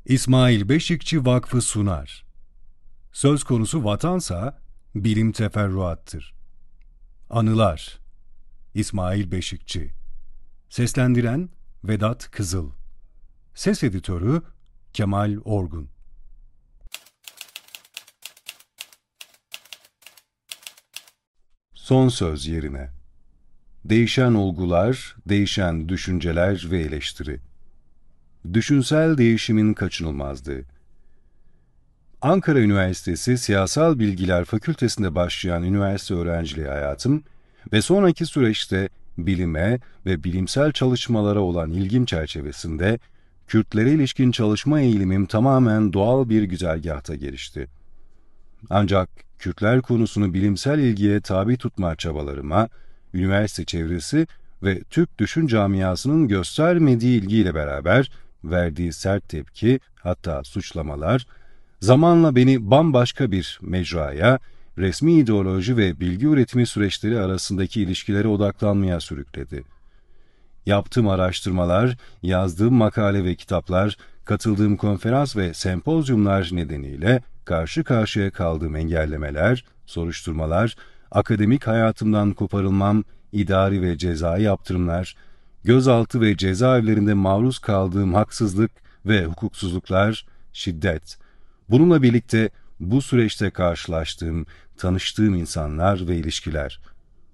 İsmail Beşikçi Vakfı sunar. Söz konusu vatansa bilim teferruattır. Anılar. İsmail Beşikçi. Seslendiren Vedat Kızıl. Ses editörü Kemal Orgun. Son söz yerine. Değişen olgular, değişen düşünceler ve eleştiri. Düşünsel değişimin kaçınılmazlığı. Ankara Üniversitesi Siyasal Bilgiler Fakültesinde başlayan üniversite öğrenciliği hayatım ve sonraki süreçte bilime ve bilimsel çalışmalara olan ilgim çerçevesinde Kürtlere ilişkin çalışma eğilimim tamamen doğal bir güzergahta gelişti. Ancak Kürtler konusunu bilimsel ilgiye tabi tutma çabalarıma, üniversite çevresi ve Türk düşün camiasının göstermediği ilgiyle beraber verdiği sert tepki, hatta suçlamalar, zamanla beni bambaşka bir mecraya, resmi ideoloji ve bilgi üretimi süreçleri arasındaki ilişkilere odaklanmaya sürükledi. Yaptığım araştırmalar, yazdığım makale ve kitaplar, katıldığım konferans ve sempozyumlar nedeniyle karşı karşıya kaldığım engellemeler, soruşturmalar, akademik hayatımdan koparılmam, idari ve cezai yaptırımlar, gözaltı ve cezaevlerinde maruz kaldığım haksızlık ve hukuksuzluklar, şiddet. Bununla birlikte bu süreçte karşılaştığım, tanıştığım insanlar ve ilişkiler.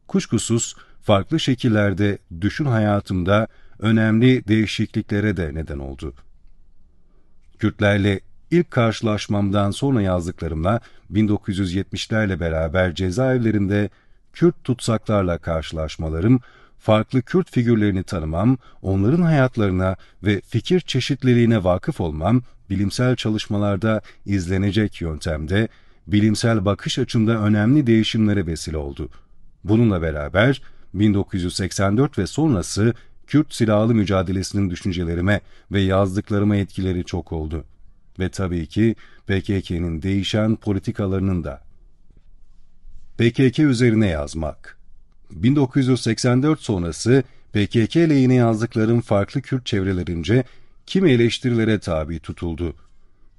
Kuşkusuz farklı şekillerde düşün hayatımda önemli değişikliklere de neden oldu. Kürtlerle ilk karşılaşmamdan sonra yazdıklarımla 1970'lerle beraber cezaevlerinde Kürt tutsaklarla karşılaşmalarım, farklı Kürt figürlerini tanımam, onların hayatlarına ve fikir çeşitliliğine vakıf olmam, bilimsel çalışmalarda izlenecek yöntemde, bilimsel bakış açımda önemli değişimlere vesile oldu. Bununla beraber 1984 ve sonrası Kürt silahlı mücadelesinin düşüncelerime ve yazdıklarıma etkileri çok oldu. Ve tabii ki PKK'nın değişen politikalarının da. PKK üzerine yazmak. 1984 sonrası PKK lehine yazdıklarım farklı Kürt çevrelerince kimi eleştirilere tabi tutuldu.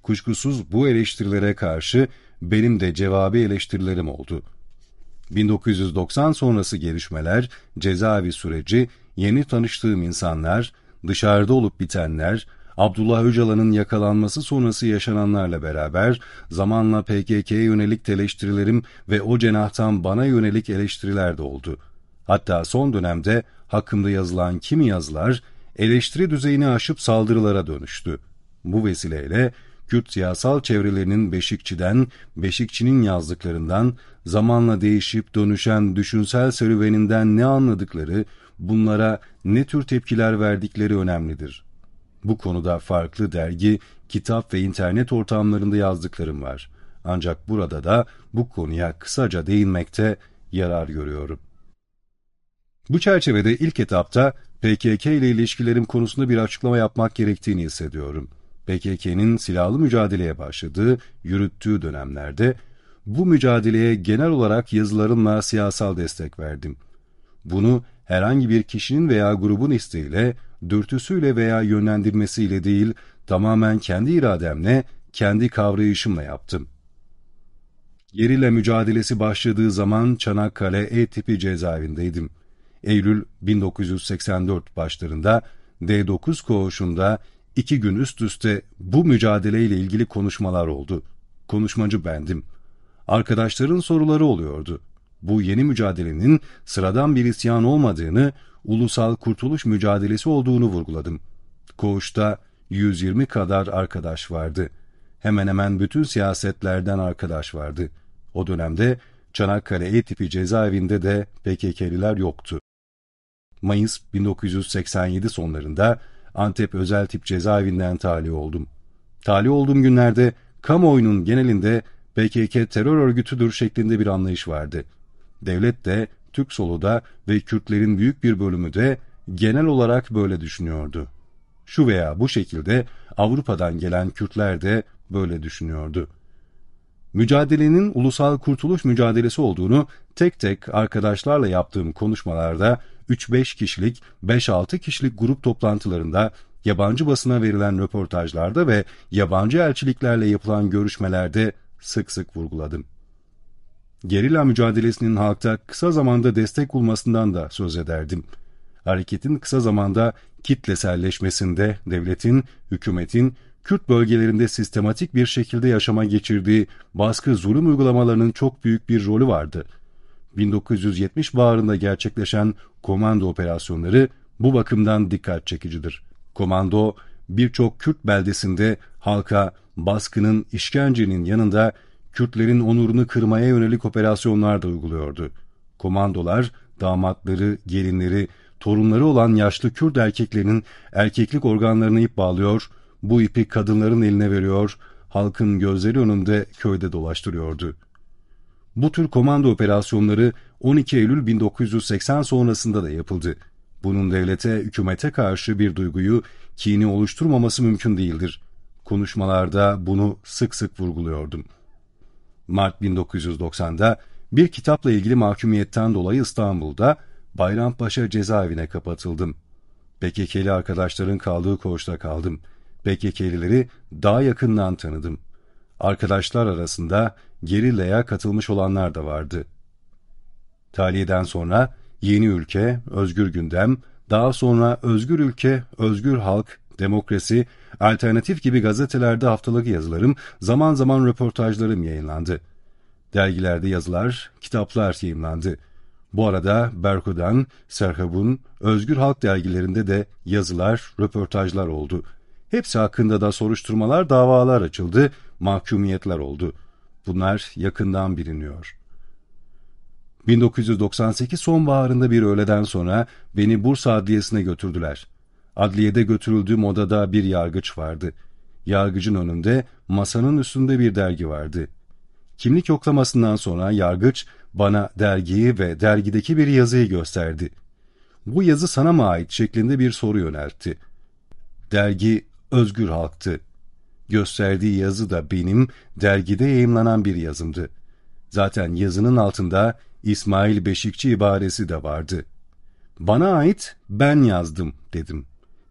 Kuşkusuz bu eleştirilere karşı benim de cevabı eleştirilerim oldu. 1990 sonrası gelişmeler, cezaevi süreci, yeni tanıştığım insanlar, dışarıda olup bitenler, Abdullah Öcalan'ın yakalanması sonrası yaşananlarla beraber zamanla PKK'ye yönelik eleştirilerim ve o cenahtan bana yönelik eleştiriler de oldu. Hatta son dönemde hakkımda yazılan kimi yazılar eleştiri düzeyini aşıp saldırılara dönüştü. Bu vesileyle Kürt siyasal çevrelerinin Beşikçi'den, Beşikçi'nin yazdıklarından, zamanla değişip dönüşen düşünsel serüveninden ne anladıkları, bunlara ne tür tepkiler verdikleri önemlidir. Bu konuda farklı dergi, kitap ve internet ortamlarında yazdıklarım var. Ancak burada da bu konuya kısaca değinmekte yarar görüyorum. Bu çerçevede ilk etapta PKK ile ilişkilerim konusunda bir açıklama yapmak gerektiğini hissediyorum. PKK'nın silahlı mücadeleye başladığı, yürüttüğü dönemlerde bu mücadeleye genel olarak yazılarımla siyasal destek verdim. Bunu herhangi bir kişinin veya grubun isteğiyle, dürtüsüyle veya yönlendirmesiyle değil, tamamen kendi irademle, kendi kavrayışımla yaptım. Gerilla mücadelesi başladığı zaman Çanakkale E-tipi cezaevindeydim. Eylül 1984 başlarında D9 koğuşunda 2 gün üst üste bu mücadeleyle ilgili konuşmalar oldu. Konuşmacı bendim. Arkadaşların soruları oluyordu. Bu yeni mücadelenin sıradan bir isyan olmadığını, ulusal kurtuluş mücadelesi olduğunu vurguladım. Koğuşta 120 kadar arkadaş vardı. Hemen hemen bütün siyasetlerden arkadaş vardı. O dönemde Çanakkale E-tipi cezaevinde de PKK'liler yoktu. Mayıs 1987 sonlarında Antep özel tip cezaevinden tahliye oldum. Tahliye olduğum günlerde kamuoyunun genelinde PKK terör örgütüdür şeklinde bir anlayış vardı. Devlet de, Türk solu da ve Kürtlerin büyük bir bölümü de genel olarak böyle düşünüyordu. Şu veya bu şekilde Avrupa'dan gelen Kürtler de böyle düşünüyordu. Mücadelenin ulusal kurtuluş mücadelesi olduğunu tek tek arkadaşlarla yaptığım konuşmalarda 3-5 kişilik, 5-6 kişilik grup toplantılarında yabancı basına verilen röportajlarda ve yabancı elçiliklerle yapılan görüşmelerde sık sık vurguladım. Gerilla mücadelesinin halkta kısa zamanda destek bulmasından da söz ederdim. Hareketin kısa zamanda kitleselleşmesinde devletin, hükümetin, Kürt bölgelerinde sistematik bir şekilde yaşama geçirdiği baskı zulüm uygulamalarının çok büyük bir rolü vardı. 1970 baharında gerçekleşen komando operasyonları bu bakımdan dikkat çekicidir. Komando, birçok Kürt beldesinde halka baskının, işkencenin yanında Kürtlerin onurunu kırmaya yönelik operasyonlar da uyguluyordu. Komandolar, damatları, gelinleri, torunları olan yaşlı Kürt erkeklerinin erkeklik organlarını ip bağlıyor, bu ipi kadınların eline veriyor, halkın gözleri önünde köyde dolaştırıyordu. Bu tür komando operasyonları 12 Eylül 1980 sonrasında da yapıldı. Bunun devlete, hükümete karşı bir duyguyu, kini oluşturmaması mümkün değildir. Konuşmalarda bunu sık sık vurguluyordum. Mart 1990'da bir kitapla ilgili mahkumiyetten dolayı İstanbul'da Bayrampaşa cezaevine kapatıldım. PKK'li arkadaşların kaldığı koğuşta kaldım. PKK'lileri daha yakından tanıdım. Arkadaşlar arasında gerillaya katılmış olanlar da vardı. Tahliyeden sonra Yeni Ülke, Özgür Gündem, daha sonra Özgür Ülke, Özgür Halk, Demokrasi, Alternatif gibi gazetelerde haftalık yazılarım, zaman zaman röportajlarım yayınlandı. Dergilerde yazılar, kitaplar yayınlandı. Bu arada Berkudan, Serhabun, Özgür Halk dergilerinde de yazılar, röportajlar oldu. Hepsi hakkında da soruşturmalar, davalar açıldı, mahkumiyetler oldu. Bunlar yakından biliniyor. 1998 sonbaharında bir öğleden sonra beni Bursa Adliyesi'ne götürdüler. Adliyede götürüldüğüm odada bir yargıç vardı. Yargıcın önünde masanın üstünde bir dergi vardı. Kimlik yoklamasından sonra yargıç bana dergiyi ve dergideki bir yazıyı gösterdi. Bu yazı sana mı ait şeklinde bir soru yöneltti. Dergi Özgür Halk'tı. Gösterdiği yazı da benim dergide yayımlanan bir yazımdı. Zaten yazının altında İsmail Beşikçi ibaresi de vardı. Bana ait, ben yazdım dedim.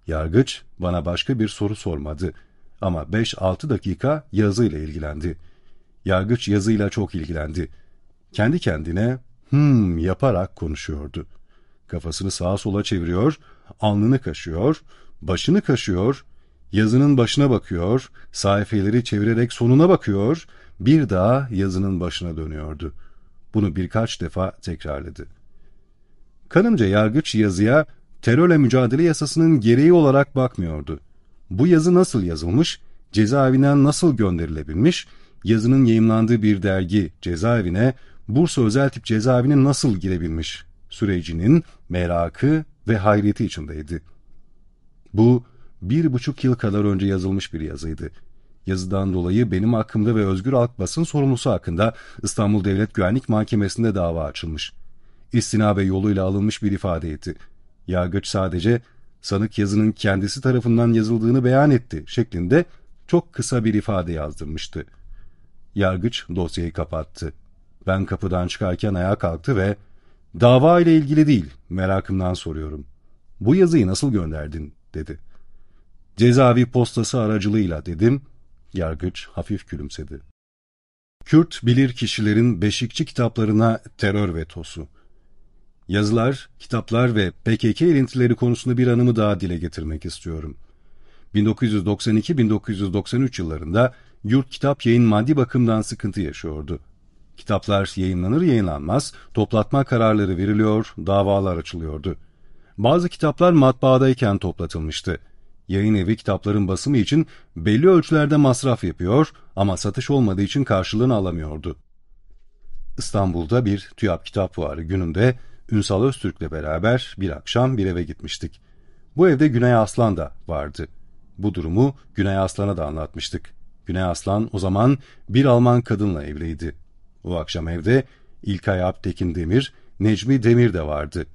Yargıç bana başka bir soru sormadı ama 5-6 dakika yazıyla ilgilendi. Yargıç yazıyla çok ilgilendi. Kendi kendine yaparak konuşuyordu. Kafasını sağa sola çeviriyor, alnını kaşıyor, başını kaşıyor, yazının başına bakıyor, sayfeleri çevirerek sonuna bakıyor, bir daha yazının başına dönüyordu. Bunu birkaç defa tekrarladı. Kanımca yargıç yazıya terörle mücadele yasasının gereği olarak bakmıyordu. Bu yazı nasıl yazılmış, cezaevinden nasıl gönderilebilmiş, yazının yayımlandığı bir dergi cezaevine, Bursa Özel Tip Cezaevine nasıl girebilmiş sürecinin merakı ve hayreti içindeydi. Bu 1,5 yıl kadar önce yazılmış bir yazıydı. Yazıdan dolayı benim hakkımda ve Özgür Halk basın sorumlusu hakkında İstanbul Devlet Güvenlik Mahkemesi'nde dava açılmış. İstinabe yoluyla alınmış bir ifadeydi. Yargıç sadece sanık yazının kendisi tarafından yazıldığını beyan etti şeklinde çok kısa bir ifade yazdırmıştı. Yargıç dosyayı kapattı. Ben kapıdan çıkarken ayağa kalktı ve "Dava ile ilgili değil, merakımdan soruyorum. Bu yazıyı nasıl gönderdin?" dedi. "Cezaevi postası aracılığıyla" dedim. Yargıç hafif gülümsedi. Kürt bilir kişilerin Beşikçi kitaplarına terör vetosu. Yazılar, kitaplar ve PKK ilintileri konusunda bir anımı daha dile getirmek istiyorum. 1992-1993 yıllarında Yurt Kitap Yayın maddi bakımdan sıkıntı yaşıyordu. Kitaplar yayınlanır yayınlanmaz, toplatma kararları veriliyor, davalar açılıyordu. Bazı kitaplar matbaadayken toplatılmıştı. Yayın evi kitapların basımı için belli ölçülerde masraf yapıyor ama satış olmadığı için karşılığını alamıyordu. İstanbul'da bir TÜYAP kitap fuarı gününde Ünsal Öztürk'le beraber bir akşam bir eve gitmiştik. Bu evde Güney Aslan da vardı. Bu durumu Güney Aslan'a da anlatmıştık. Güney Aslan o zaman bir Alman kadınla evliydi. O akşam evde İlkay Alptekin Demir, Necmi Demir de vardı.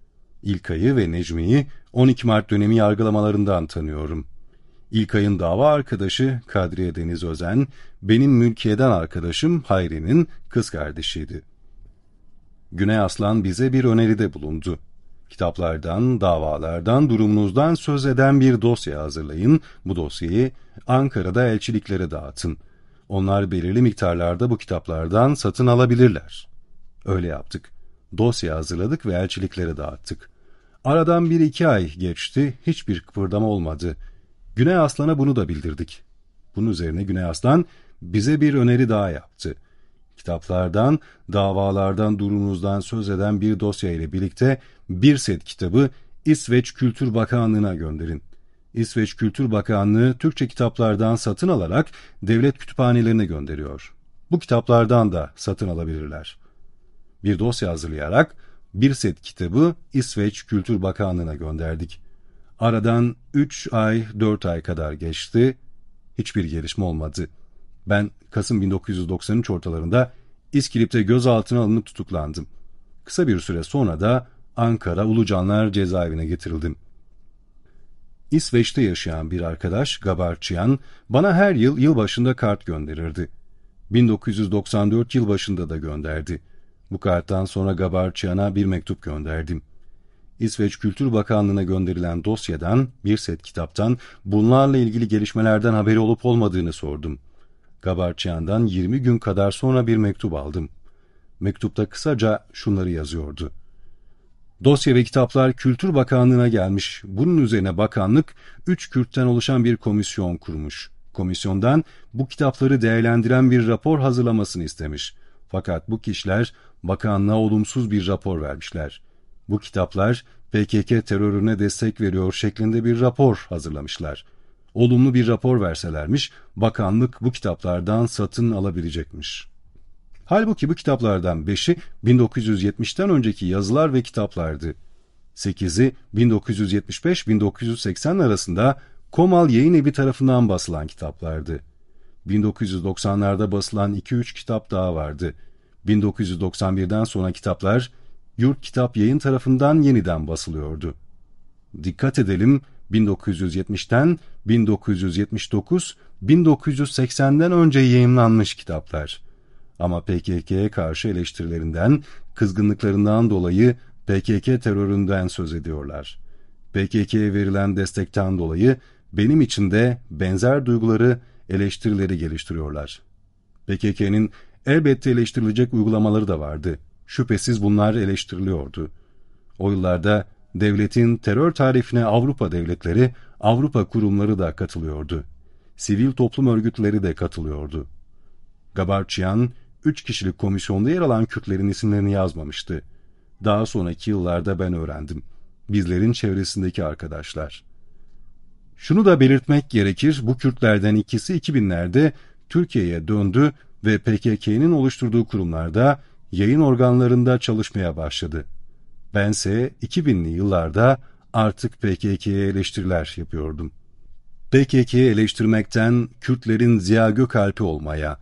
İlkay'ı ve Necmi'yi 12 Mart dönemi yargılamalarından tanıyorum. İlkay'ın dava arkadaşı Kadriye Deniz Özen, benim mülkiyeden arkadaşım Hayri'nin kız kardeşiydi. Güney Aslan bize bir öneride bulundu. Kitaplardan, davalardan, durumunuzdan söz eden bir dosya hazırlayın. Bu dosyayı Ankara'da elçiliklere dağıtın. Onlar belirli miktarlarda bu kitaplardan satın alabilirler. Öyle yaptık. Dosya hazırladık ve elçiliklere dağıttık. Aradan 1-2 ay geçti, hiçbir kıpırdama olmadı. Güney Aslan'a bunu da bildirdik. Bunun üzerine Güney Aslan bize bir öneri daha yaptı. Kitaplardan, davalardan, durumunuzdan söz eden bir dosya ile birlikte bir set kitabı İsveç Kültür Bakanlığı'na gönderin. İsveç Kültür Bakanlığı Türkçe kitaplardan satın alarak devlet kütüphanelerine gönderiyor. Bu kitaplardan da satın alabilirler. Bir dosya hazırlayarak bir set kitabı İsveç Kültür Bakanlığı'na gönderdik. Aradan 3 ay, 4 ay kadar geçti. Hiçbir gelişme olmadı. Ben Kasım 1993 ortalarında İskilip'te gözaltına alınıp tutuklandım. Kısa bir süre sonra da Ankara Ulucanlar cezaevine getirildim. İsveç'te yaşayan bir arkadaş Gabarciyan bana her yıl yılbaşında kart gönderirdi. 1994 yılbaşında da gönderdi. Bu karttan sonra Gabarciyan'a bir mektup gönderdim. İsveç Kültür Bakanlığı'na gönderilen dosyadan, bir set kitaptan bunlarla ilgili gelişmelerden haberi olup olmadığını sordum. Gabarciyan'dan 20 gün kadar sonra bir mektup aldım. Mektupta kısaca şunları yazıyordu. Dosya ve kitaplar Kültür Bakanlığı'na gelmiş. Bunun üzerine bakanlık 3 Kürt'ten oluşan bir komisyon kurmuş. Komisyondan bu kitapları değerlendiren bir rapor hazırlamasını istemiş. Fakat bu kişiler bakanlığa olumsuz bir rapor vermişler. Bu kitaplar PKK terörüne destek veriyor şeklinde bir rapor hazırlamışlar. Olumlu bir rapor verselermiş, bakanlık bu kitaplardan satın alabilecekmiş. Halbuki bu kitaplardan 5'i 1970'ten önceki yazılar ve kitaplardı. 8'i 1975-1980 arasında Komal Yayın Evi tarafından basılan kitaplardı. 1990'larda basılan 2-3 kitap daha vardı. 1991'den sonra kitaplar Yurt Kitap Yayın tarafından yeniden basılıyordu. Dikkat edelim, 1970'ten 1979, 1980'den önce yayımlanmış kitaplar. Ama PKK'ye karşı eleştirilerinden, kızgınlıklarından dolayı PKK teröründen söz ediyorlar. PKK'ye verilen destekten dolayı benim için de benzer duyguları, eleştirileri geliştiriyorlar. PKK'nin elbette eleştirilecek uygulamaları da vardı. Şüphesiz bunlar eleştiriliyordu. O yıllarda devletin terör tarifine Avrupa devletleri, Avrupa kurumları da katılıyordu. Sivil toplum örgütleri de katılıyordu. Gabarciyan, 3 kişilik komisyonda yer alan Kürtlerin isimlerini yazmamıştı. Daha sonraki yıllarda ben öğrendim. Bizlerin çevresindeki arkadaşlar. Şunu da belirtmek gerekir, bu Kürtlerden ikisi 2000'lerde Türkiye'ye döndü ve PKK'nın oluşturduğu kurumlarda, yayın organlarında çalışmaya başladı. Bense 2000'li yıllarda artık PKK'ye eleştiriler yapıyordum. PKK'yi eleştirmekten Kürtlerin Ziya Gökalp'i olmaya.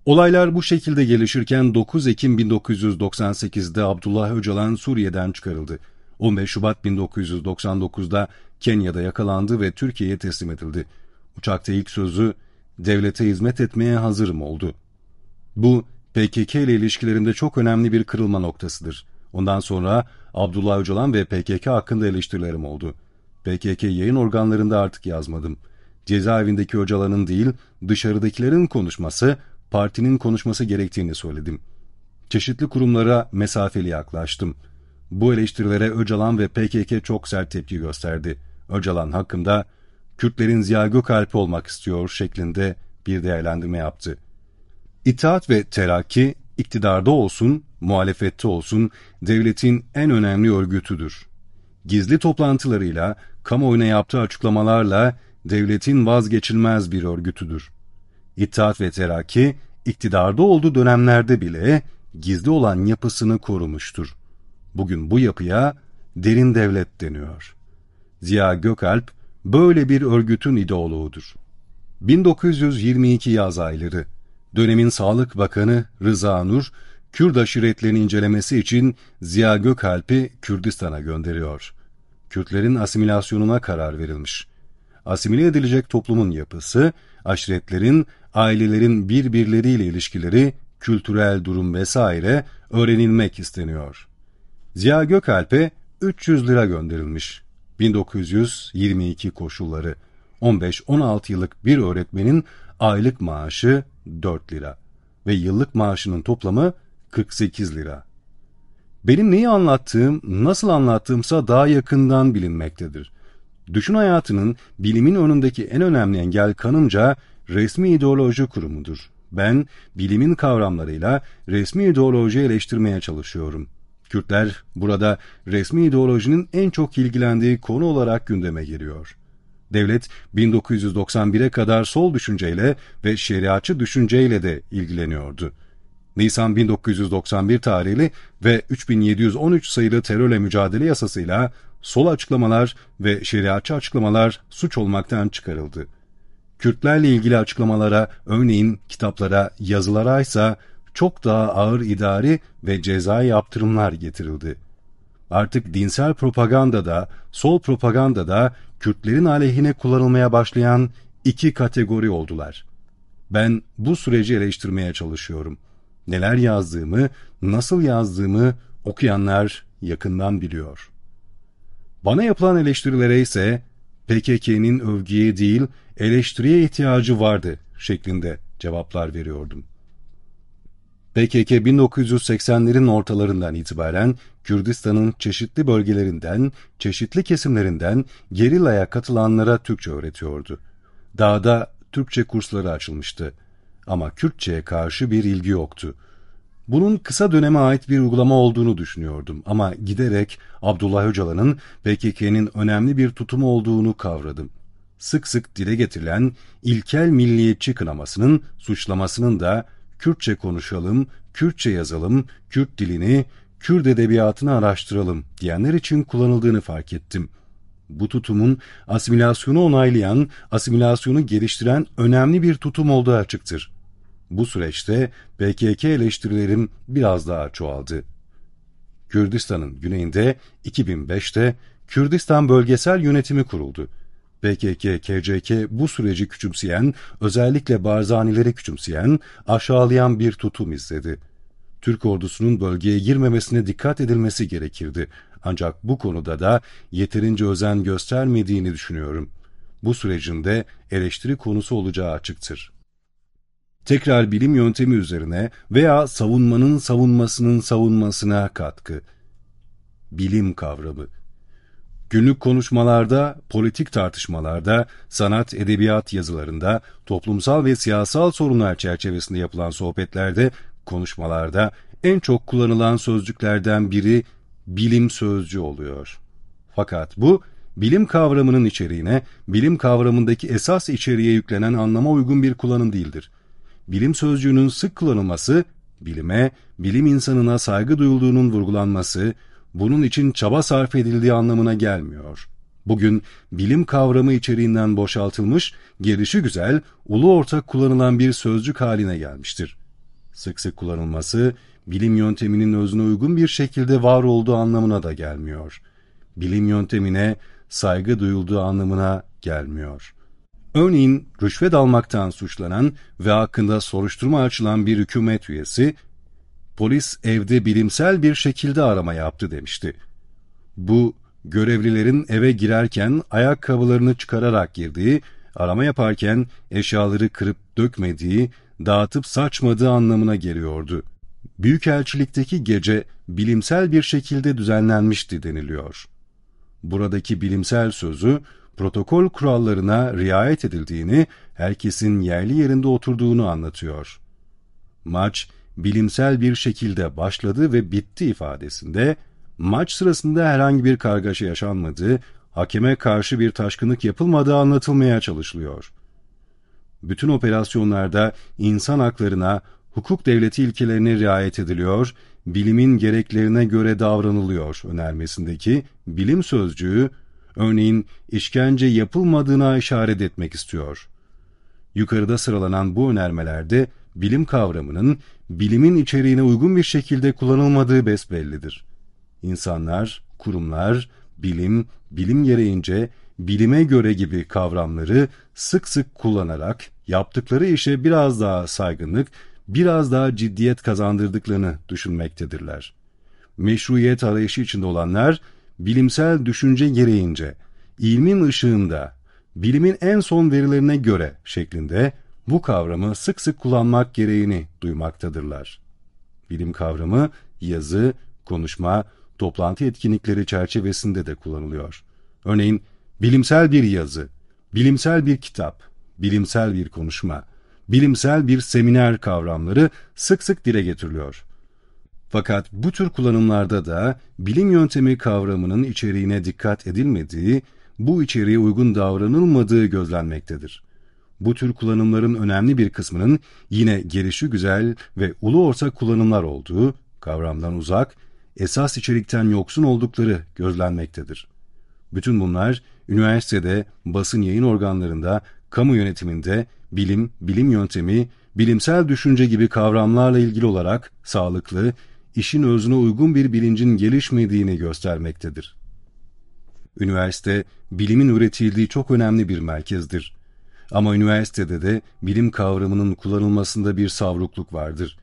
Olaylar bu şekilde gelişirken 9 Ekim 1998'de Abdullah Öcalan Suriye'den çıkarıldı. 15 Şubat 1999'da Kenya'da yakalandı ve Türkiye'ye teslim edildi. Uçakta ilk sözü devlete hizmet etmeye hazırım oldu. Bu PKK ile ilişkilerinde çok önemli bir kırılma noktasıdır. Ondan sonra Abdullah Öcalan ve PKK hakkında eleştirilerim oldu. PKK yayın organlarında artık yazmadım. Cezaevindeki Öcalan'ın değil, dışarıdakilerin konuşması, partinin konuşması gerektiğini söyledim. Çeşitli kurumlara mesafeli yaklaştım. Bu eleştirilere Öcalan ve PKK çok sert tepki gösterdi. Öcalan hakkında Kürtlerin Ziya Gökalp'i olmak istiyor şeklinde bir değerlendirme yaptı. İttihat ve Terakki, iktidarda olsun, muhalefette olsun devletin en önemli örgütüdür. Gizli toplantılarıyla, kamuoyuna yaptığı açıklamalarla devletin vazgeçilmez bir örgütüdür. İttihat ve Terakki, iktidarda olduğu dönemlerde bile gizli olan yapısını korumuştur. Bugün bu yapıya derin devlet deniyor. Ziya Gökalp böyle bir örgütün ideoloğudur. 1922 yaz ayları, dönemin Sağlık Bakanı Rıza Nur, Kürt aşiretlerini incelemesi için Ziya Gökalp'i Kürdistan'a gönderiyor. Kürtlerin asimilasyonuna karar verilmiş. Asimile edilecek toplumun yapısı, aşiretlerin, ailelerin birbirleriyle ilişkileri, kültürel durum vesaire öğrenilmek isteniyor. Ziya Gökalp'e 300 lira gönderilmiş. 1922 koşulları. 15-16 yıllık bir öğretmenin aylık maaşı 4 lira ve yıllık maaşının toplamı 48 lira. Benim neyi anlattığım, nasıl anlattığımsa daha yakından bilinmektedir. Düşün hayatının, bilimin önündeki en önemli engel kanımca resmi ideoloji kurumudur. Ben bilimin kavramlarıyla resmi ideolojiyi eleştirmeye çalışıyorum. Kürtler burada resmi ideolojinin en çok ilgilendiği konu olarak gündeme geliyor. Devlet 1991'e kadar sol düşünceyle ve şeriatçı düşünceyle de ilgileniyordu. Nisan 1991 tarihli ve 3713 sayılı terörle mücadele yasasıyla sol açıklamalar ve şeriatçı açıklamalar suç olmaktan çıkarıldı. Kürtlerle ilgili açıklamalara, örneğin kitaplara, yazılara ise çok daha ağır idari ve cezai yaptırımlar getirildi. Artık dinsel propagandada, sol propagandada Kürtlerin aleyhine kullanılmaya başlayan iki kategori oldular. Ben bu süreci eleştirmeye çalışıyorum. Neler yazdığımı, nasıl yazdığımı okuyanlar yakından biliyor. Bana yapılan eleştirilere ise PKK'nin övgüye değil eleştiriye ihtiyacı vardı şeklinde cevaplar veriyordum. PKK 1980'lerin ortalarından itibaren Kürdistan'ın çeşitli bölgelerinden, çeşitli kesimlerinden gerillaya katılanlara Türkçe öğretiyordu. Dağda Türkçe kursları açılmıştı. Ama Kürtçe'ye karşı bir ilgi yoktu. Bunun kısa döneme ait bir uygulama olduğunu düşünüyordum ama giderek Abdullah Öcalan'ın PKK'nin önemli bir tutumu olduğunu kavradım. Sık sık dile getirilen ilkel milliyetçi kınamasının, suçlamasının da Kürtçe konuşalım, Kürtçe yazalım, Kürt dilini, Kürt edebiyatını araştıralım diyenler için kullanıldığını fark ettim. Bu tutumun asimilasyonu onaylayan, asimilasyonu geliştiren önemli bir tutum olduğu açıktır. Bu süreçte PKK eleştirilerim biraz daha çoğaldı. Kürdistan'ın güneyinde 2005'te Kürdistan Bölgesel Yönetimi kuruldu. PKK-KCK bu süreci küçümseyen, özellikle Barzanileri küçümseyen, aşağılayan bir tutum izledi. Türk ordusunun bölgeye girmemesine dikkat edilmesi gerekirdi. Ancak bu konuda da yeterince özen göstermediğini düşünüyorum. Bu sürecin de eleştiri konusu olacağı açıktır. Tekrar bilim yöntemi üzerine veya savunmanın savunmasının savunmasına katkı. Bilim kavramı. Günlük konuşmalarda, politik tartışmalarda, sanat, edebiyat yazılarında, toplumsal ve siyasal sorunlar çerçevesinde yapılan sohbetlerde, konuşmalarda en çok kullanılan sözcüklerden biri bilim sözcüğü oluyor. Fakat bu, bilim kavramının içeriğine, bilim kavramındaki esas içeriğe yüklenen anlama uygun bir kullanım değildir. Bilim sözcüğünün sık kullanılması, bilime, bilim insanına saygı duyulduğunun vurgulanması, bunun için çaba sarf edildiği anlamına gelmiyor. Bugün bilim kavramı içeriğinden boşaltılmış, gelişigüzel, ulu ortak kullanılan bir sözcük haline gelmiştir. Sık sık kullanılması, bilim yönteminin özüne uygun bir şekilde var olduğu anlamına da gelmiyor. Bilim yöntemine saygı duyulduğu anlamına gelmiyor. Örneğin rüşvet almaktan suçlanan ve hakkında soruşturma açılan bir hükümet üyesi, polis evde bilimsel bir şekilde arama yaptı demişti. Bu, görevlilerin eve girerken ayakkabılarını çıkararak girdiği, arama yaparken eşyaları kırıp dökmediği, dağıtıp saçmadığı anlamına geliyordu. Büyükelçilikteki gece bilimsel bir şekilde düzenlenmişti deniliyor. Buradaki bilimsel sözü, protokol kurallarına riayet edildiğini, herkesin yerli yerinde oturduğunu anlatıyor. Maç, bilimsel bir şekilde başladı ve bitti ifadesinde, maç sırasında herhangi bir kargaşa yaşanmadığı, hakeme karşı bir taşkınlık yapılmadığı anlatılmaya çalışılıyor. Bütün operasyonlarda insan haklarına, hukuk devleti ilkelerine riayet ediliyor, bilimin gereklerine göre davranılıyor önermesindeki bilim sözcüğü, örneğin işkence yapılmadığına işaret etmek istiyor. Yukarıda sıralanan bu önermelerde bilim kavramının bilimin içeriğine uygun bir şekilde kullanılmadığı besbellidir. İnsanlar, kurumlar, bilim gereğince, bilime göre gibi kavramları sık sık kullanarak yaptıkları işe biraz daha saygınlık, biraz daha ciddiyet kazandırdıklarını düşünmektedirler. Meşruiyet arayışı içinde olanlar, bilimsel düşünce gereğince, ilmin ışığında, bilimin en son verilerine göre şeklinde bu kavramı sık sık kullanmak gereğini duymaktadırlar. Bilim kavramı yazı, konuşma, toplantı etkinlikleri çerçevesinde de kullanılıyor. Örneğin bilimsel bir yazı, bilimsel bir kitap, bilimsel bir konuşma, bilimsel bir seminer kavramları sık sık dile getiriliyor. Fakat bu tür kullanımlarda da bilim yöntemi kavramının içeriğine dikkat edilmediği, bu içeriğe uygun davranılmadığı gözlenmektedir. Bu tür kullanımların önemli bir kısmının yine gelişigüzel ve ulu orta kullanımlar olduğu, kavramdan uzak, esas içerikten yoksun oldukları gözlenmektedir. Bütün bunlar üniversitede, basın yayın organlarında, kamu yönetiminde, bilim, bilim yöntemi, bilimsel düşünce gibi kavramlarla ilgili olarak sağlıklı, işin özüne uygun bir bilincin gelişmediğini göstermektedir. Üniversite, bilimin üretildiği çok önemli bir merkezdir. Ama üniversitede de bilim kavramının kullanılmasında bir savrukluk vardır.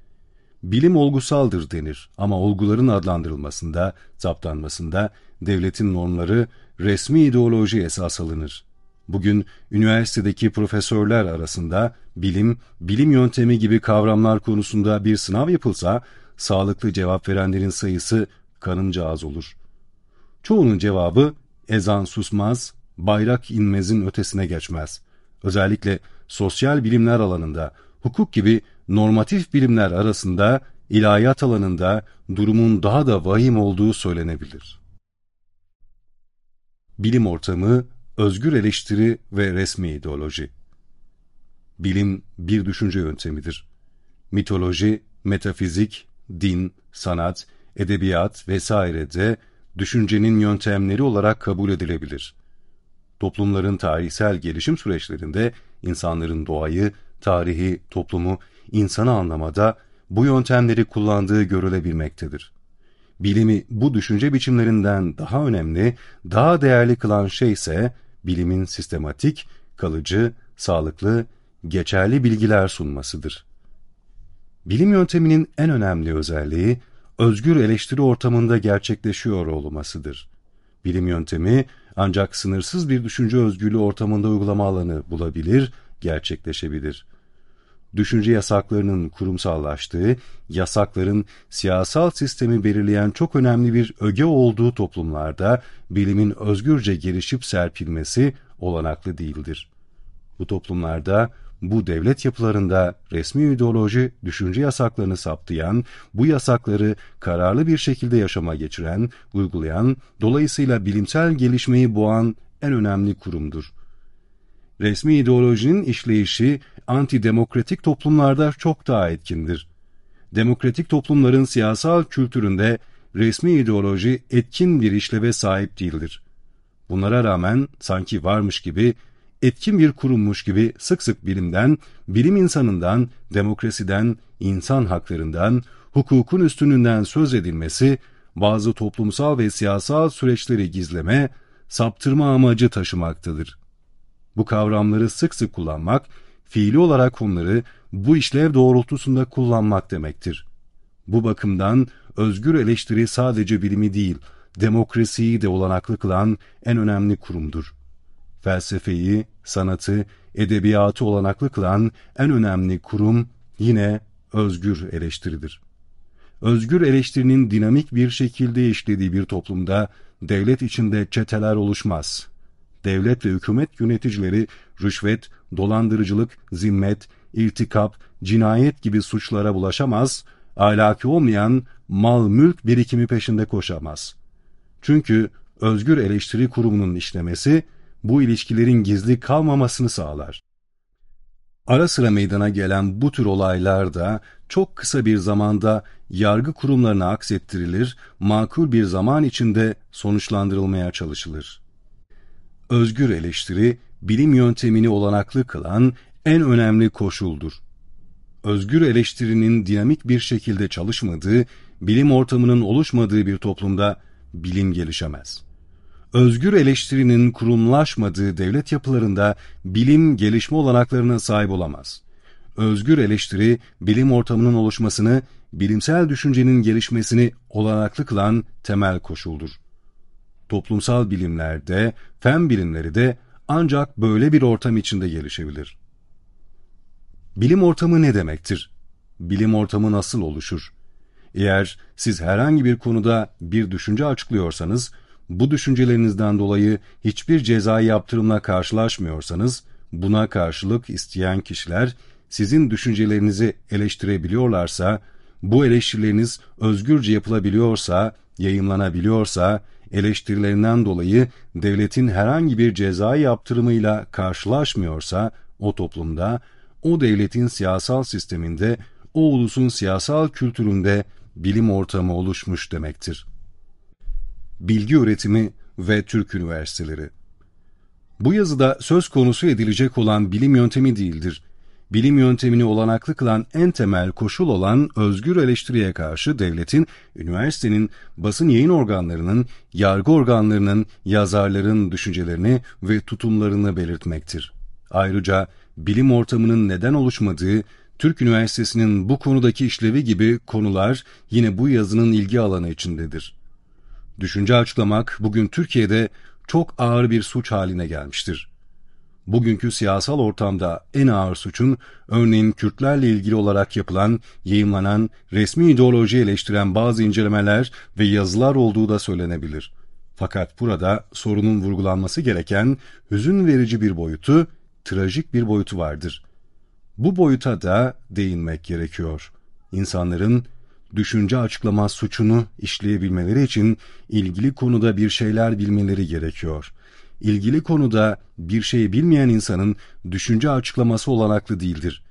Bilim olgusaldır denir ama olguların adlandırılmasında, saptanmasında devletin normları, resmi ideoloji esas alınır. Bugün üniversitedeki profesörler arasında bilim, bilim yöntemi gibi kavramlar konusunda bir sınav yapılsa, sağlıklı cevap verenlerin sayısı kanımca az olur. Çoğunun cevabı ezan susmaz, bayrak inmezin ötesine geçmez. Özellikle sosyal bilimler alanında, hukuk gibi normatif bilimler arasında, ilahiyat alanında durumun daha da vahim olduğu söylenebilir. Bilim ortamı, özgür eleştiri ve resmi ideoloji. Bilim bir düşünce yöntemidir. Mitoloji, metafizik, din, sanat, edebiyat vesairede düşüncenin yöntemleri olarak kabul edilebilir. Toplumların tarihsel gelişim süreçlerinde insanların doğayı, tarihi, toplumu, insanı anlamada bu yöntemleri kullandığı görülebilmektedir. Bilimi bu düşünce biçimlerinden daha önemli, daha değerli kılan şey ise bilimin sistematik, kalıcı, sağlıklı, geçerli bilgiler sunmasıdır. Bilim yönteminin en önemli özelliği, özgür eleştiri ortamında gerçekleşiyor olmasıdır. Bilim yöntemi ancak sınırsız bir düşünce özgürlüğü ortamında uygulama alanı bulabilir, gerçekleşebilir. Düşünce yasaklarının kurumsallaştığı, yasakların siyasal sistemi belirleyen çok önemli bir öge olduğu toplumlarda bilimin özgürce gelişip serpilmesi olanaklı değildir. Bu toplumlarda, bu devlet yapılarında resmi ideoloji düşünce yasaklarını saptayan, bu yasakları kararlı bir şekilde yaşama geçiren, uygulayan, dolayısıyla bilimsel gelişmeyi boğan en önemli kurumdur. Resmi ideolojinin işleyişi antidemokratik toplumlarda çok daha etkindir. Demokratik toplumların siyasal kültüründe resmi ideoloji etkin bir işleve sahip değildir. Bunlara rağmen sanki varmış gibi, etkin bir kurummuş gibi sık sık bilimden, bilim insanından, demokrasiden, insan haklarından, hukukun üstünlüğünden söz edilmesi, bazı toplumsal ve siyasal süreçleri gizleme, saptırma amacı taşımaktadır. Bu kavramları sık sık kullanmak, fiili olarak onları bu işlev doğrultusunda kullanmak demektir. Bu bakımdan özgür eleştiri sadece bilimi değil, demokrasiyi de olanaklı kılan en önemli kurumdur. Felsefeyi, sanatı, edebiyatı olanaklı kılan en önemli kurum yine özgür eleştiridir. Özgür eleştirinin dinamik bir şekilde işlediği bir toplumda devlet içinde çeteler oluşmaz. Devlet ve hükümet yöneticileri rüşvet, dolandırıcılık, zimmet, irtikap, cinayet gibi suçlara bulaşamaz, ahlaki olmayan mal mülk birikimi peşinde koşamaz. Çünkü özgür eleştiri kurumunun işlemesi bu ilişkilerin gizli kalmamasını sağlar. Ara sıra meydana gelen bu tür olaylar da çok kısa bir zamanda yargı kurumlarına aksettirilir, makul bir zaman içinde sonuçlandırılmaya çalışılır. Özgür eleştiri, bilim yöntemini olanaklı kılan en önemli koşuldur. Özgür eleştirinin dinamik bir şekilde çalışmadığı, bilim ortamının oluşmadığı bir toplumda bilim gelişemez. Özgür eleştirinin kurumlaşmadığı devlet yapılarında bilim gelişme olanaklarına sahip olamaz. Özgür eleştiri, bilim ortamının oluşmasını, bilimsel düşüncenin gelişmesini olanaklı kılan temel koşuldur. Toplumsal bilimlerde, fen bilimleri de ancak böyle bir ortam içinde gelişebilir. Bilim ortamı ne demektir? Bilim ortamı nasıl oluşur? Eğer siz herhangi bir konuda bir düşünce açıklıyorsanız, bu düşüncelerinizden dolayı hiçbir cezai yaptırımla karşılaşmıyorsanız, buna karşılık isteyen kişiler sizin düşüncelerinizi eleştirebiliyorlarsa, bu eleştirileriniz özgürce yapılabiliyorsa, yayımlanabiliyorsa, eleştirilerinden dolayı devletin herhangi bir cezai yaptırımıyla karşılaşmıyorsa, o toplumda, o devletin siyasal sisteminde, o ulusun siyasal kültüründe bilim ortamı oluşmuş demektir. Bilgi üretimi ve Türk üniversiteleri. Bu yazıda söz konusu edilecek olan bilim yöntemi değildir. Bilim yöntemini olanaklı kılan en temel koşul olan özgür eleştiriye karşı devletin, üniversitenin, basın yayın organlarının, yargı organlarının, yazarların düşüncelerini ve tutumlarını belirtmektir. Ayrıca bilim ortamının neden oluşmadığı, Türk Üniversitesi'nin bu konudaki işlevi gibi konular yine bu yazının ilgi alanı içindedir. Düşünce açıklamak bugün Türkiye'de çok ağır bir suç haline gelmiştir. Bugünkü siyasal ortamda en ağır suçun, örneğin Kürtlerle ilgili olarak yapılan, yayımlanan, resmi ideoloji eleştiren bazı incelemeler ve yazılar olduğu da söylenebilir. Fakat burada sorunun vurgulanması gereken hüzün verici bir boyutu, trajik bir boyutu vardır. Bu boyuta da değinmek gerekiyor. İnsanların düşünce açıklama suçunu işleyebilmeleri için ilgili konuda bir şeyler bilmeleri gerekiyor. İlgili konuda bir şey bilmeyen insanın düşünce açıklaması olanaklı değildir.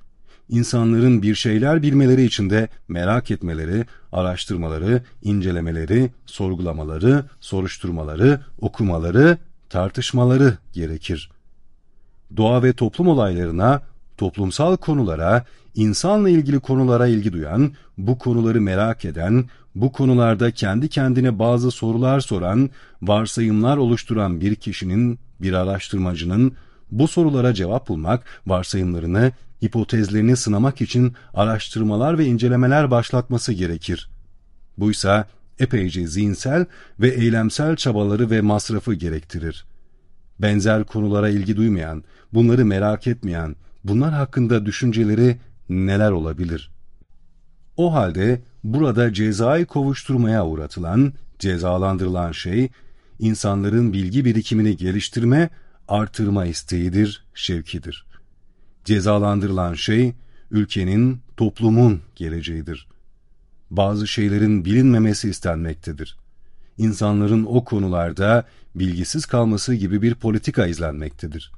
İnsanların bir şeyler bilmeleri için de merak etmeleri, araştırmaları, incelemeleri, sorgulamaları, soruşturmaları, okumaları, tartışmaları gerekir. Doğa ve toplum olaylarına, toplumsal konulara, insanla ilgili konulara ilgi duyan, bu konuları merak eden, bu konularda kendi kendine bazı sorular soran, varsayımlar oluşturan bir kişinin, bir araştırmacının bu sorulara cevap bulmak, varsayımlarını, hipotezlerini sınamak için araştırmalar ve incelemeler başlatması gerekir. Buysa epeyce zihinsel ve eylemsel çabaları ve masrafı gerektirir. Benzer konulara ilgi duymayan, bunları merak etmeyen, bunlar hakkında düşünceleri neler olabilir? O halde burada cezai kovuşturmaya uğratılan, cezalandırılan şey, insanların bilgi birikimini geliştirme, artırma isteğidir, şevkidir. Cezalandırılan şey, ülkenin, toplumun geleceğidir. Bazı şeylerin bilinmemesi istenmektedir. İnsanların o konularda bilgisiz kalması gibi bir politika izlenmektedir.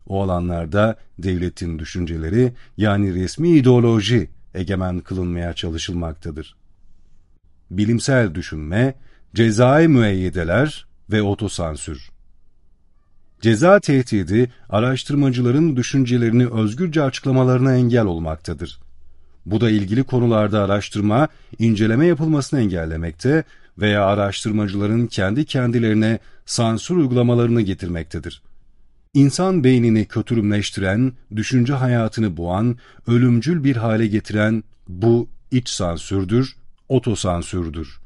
O alanlarda devletin düşünceleri, yani resmi ideoloji egemen kılınmaya çalışılmaktadır. Bilimsel düşünme, cezai müeyyideler ve otosansür. Ceza tehdidi, araştırmacıların düşüncelerini özgürce açıklamalarına engel olmaktadır. Bu da ilgili konularda araştırma, inceleme yapılmasını engellemekte veya araştırmacıların kendi kendilerine sansür uygulamalarını getirmektedir. İnsan beynini kötürümleştiren, düşünce hayatını boğan, ölümcül bir hale getiren bu iç sansürdür, otosansürdür.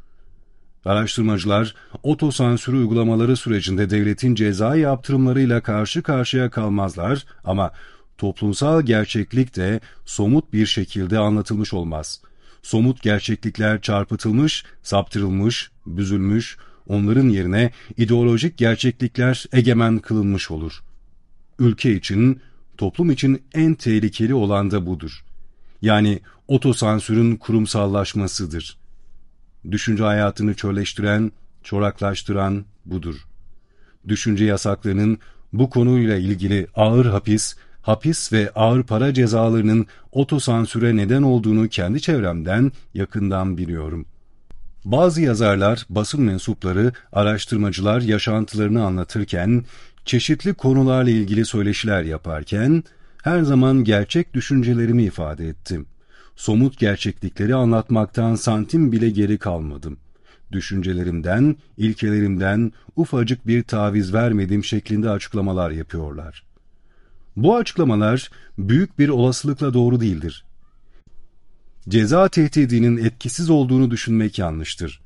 Araştırmacılar, otosansürü uygulamaları sürecinde devletin cezai yaptırımlarıyla karşı karşıya kalmazlar ama toplumsal gerçeklik de somut bir şekilde anlatılmış olmaz. Somut gerçeklikler çarpıtılmış, saptırılmış, büzülmüş, onların yerine ideolojik gerçeklikler egemen kılınmış olur. Ülke için, toplum için en tehlikeli olan da budur. Yani otosansürün kurumsallaşmasıdır. Düşünce hayatını çölleştiren, çoraklaştıran budur. Düşünce yasaklarının bu konuyla ilgili ağır hapis ve ağır para cezalarının otosansüre neden olduğunu kendi çevremden yakından biliyorum. Bazı yazarlar, basın mensupları, araştırmacılar yaşantılarını anlatırken, çeşitli konularla ilgili söyleşiler yaparken, her zaman gerçek düşüncelerimi ifade ettim. Somut gerçeklikleri anlatmaktan santim bile geri kalmadım. Düşüncelerimden, ilkelerimden ufacık bir taviz vermedim şeklinde açıklamalar yapıyorlar. Bu açıklamalar büyük bir olasılıkla doğru değildir. Ceza tehdidinin etkisiz olduğunu düşünmek yanlıştır.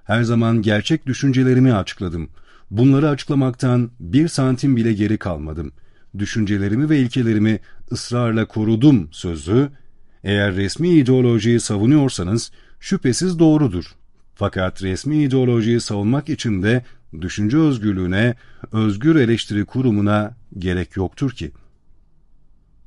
Her zaman gerçek düşüncelerimi açıkladım. Bunları açıklamaktan bir santim bile geri kalmadım. Düşüncelerimi ve ilkelerimi ısrarla korudum sözü, eğer resmi ideolojiyi savunuyorsanız şüphesiz doğrudur. Fakat resmi ideolojiyi savunmak için de düşünce özgürlüğüne, özgür eleştiri kurumuna gerek yoktur ki.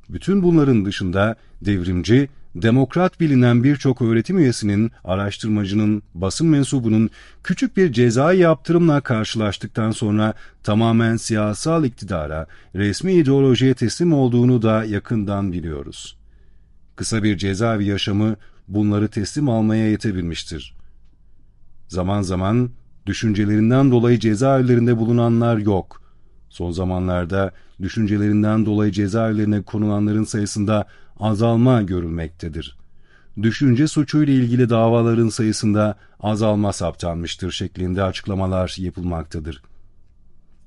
Bütün bunların dışında devrimci, demokrat bilinen birçok öğretim üyesinin, araştırmacının, basın mensubunun küçük bir cezai yaptırımla karşılaştıktan sonra tamamen siyasal iktidara, resmi ideolojiye teslim olduğunu da yakından biliyoruz. Kısa bir cezaevi yaşamı bunları teslim almaya yetebilmiştir. Zaman zaman düşüncelerinden dolayı cezaevlerinde bulunanlar yok. Son zamanlarda düşüncelerinden dolayı cezaevlerine konulanların sayısında azalma görülmektedir. Düşünce suçuyla ilgili davaların sayısında azalma saptanmıştır şeklinde açıklamalar yapılmaktadır.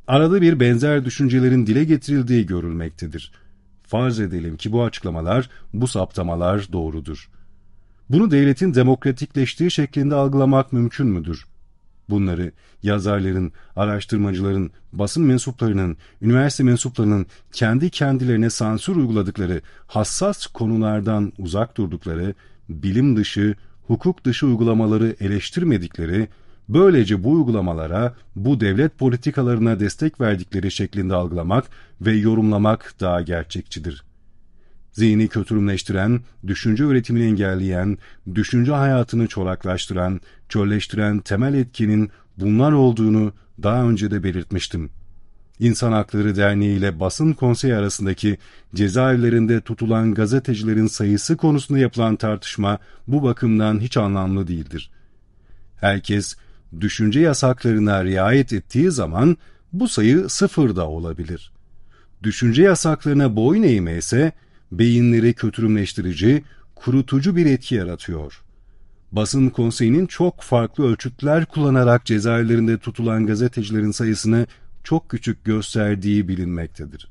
Arada bir benzer düşüncelerin dile getirildiği görülmektedir. Farz edelim ki bu açıklamalar, bu saptamalar doğrudur. Bunu devletin demokratikleştiği şeklinde algılamak mümkün müdür? Bunları yazarların, araştırmacıların, basın mensuplarının, üniversite mensuplarının kendi kendilerine sansür uyguladıkları, hassas konulardan uzak durdukları, bilim dışı, hukuk dışı uygulamaları eleştirmedikleri, böylece bu uygulamalara, bu devlet politikalarına destek verdikleri şeklinde algılamak ve yorumlamak daha gerçekçidir. Zihni kötürümleştiren, düşünce üretimini engelleyen, düşünce hayatını çoraklaştıran, çölleştiren temel etkinin bunlar olduğunu daha önce de belirtmiştim. İnsan Hakları Derneği ile Basın Konseyi arasındaki cezaevlerinde tutulan gazetecilerin sayısı konusunda yapılan tartışma bu bakımdan hiç anlamlı değildir. Herkes düşünce yasaklarına riayet ettiği zaman bu sayı sıfır da olabilir. Düşünce yasaklarına boyun eğme ise beyinleri kötürümleştirici, kurutucu bir etki yaratıyor. Basın Konseyi'nin çok farklı ölçütler kullanarak cezaevlerinde tutulan gazetecilerin sayısını çok küçük gösterdiği bilinmektedir.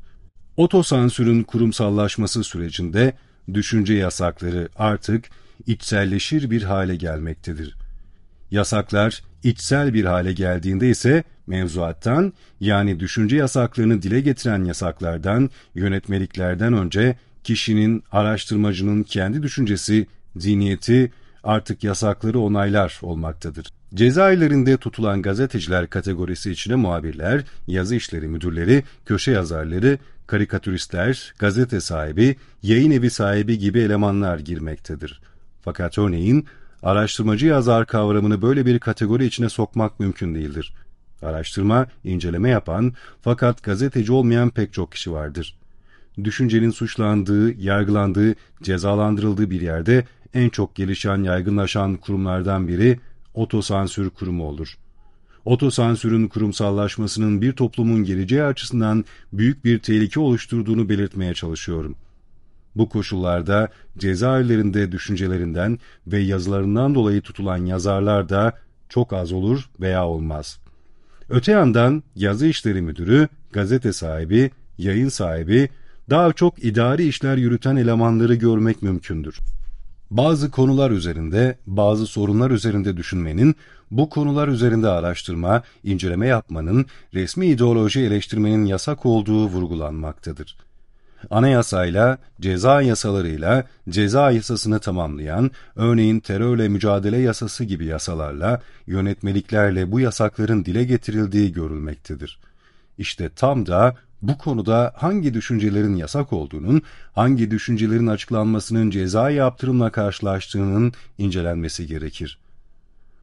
Otosansürün kurumsallaşması sürecinde düşünce yasakları artık içselleşir bir hale gelmektedir. Yasaklar içsel bir hale geldiğinde ise mevzuattan, yani düşünce yasaklarını dile getiren yasaklardan, yönetmeliklerden önce kişinin, araştırmacının kendi düşüncesi, zihniyeti artık yasakları onaylar olmaktadır. Cezaevlerinde tutulan gazeteciler kategorisi içine muhabirler, yazı işleri müdürleri, köşe yazarları, karikatüristler, gazete sahibi, yayın evi sahibi gibi elemanlar girmektedir. Fakat örneğin araştırmacı yazar kavramını böyle bir kategori içine sokmak mümkün değildir. Araştırma, inceleme yapan fakat gazeteci olmayan pek çok kişi vardır. Düşüncenin suçlandığı, yargılandığı, cezalandırıldığı bir yerde en çok gelişen, yaygınlaşan kurumlardan biri otosansür kurumu olur. Otosansürün kurumsallaşmasının bir toplumun geleceği açısından büyük bir tehlike oluşturduğunu belirtmeye çalışıyorum. Bu koşullarda cezaevlerinde düşüncelerinden ve yazılarından dolayı tutulan yazarlar da çok az olur veya olmaz. Öte yandan yazı işleri müdürü, gazete sahibi, yayın sahibi, daha çok idari işler yürüten elemanları görmek mümkündür. Bazı konular üzerinde, bazı sorunlar üzerinde düşünmenin, bu konular üzerinde araştırma, inceleme yapmanın, resmi ideoloji eleştirmenin yasak olduğu vurgulanmaktadır. Anayasayla, ceza yasalarıyla, ceza yasasını tamamlayan, örneğin terörle mücadele yasası gibi yasalarla, yönetmeliklerle bu yasakların dile getirildiği görülmektedir. İşte tam da bu konuda hangi düşüncelerin yasak olduğunun, hangi düşüncelerin açıklanmasının cezai yaptırımla karşılaştığının incelenmesi gerekir.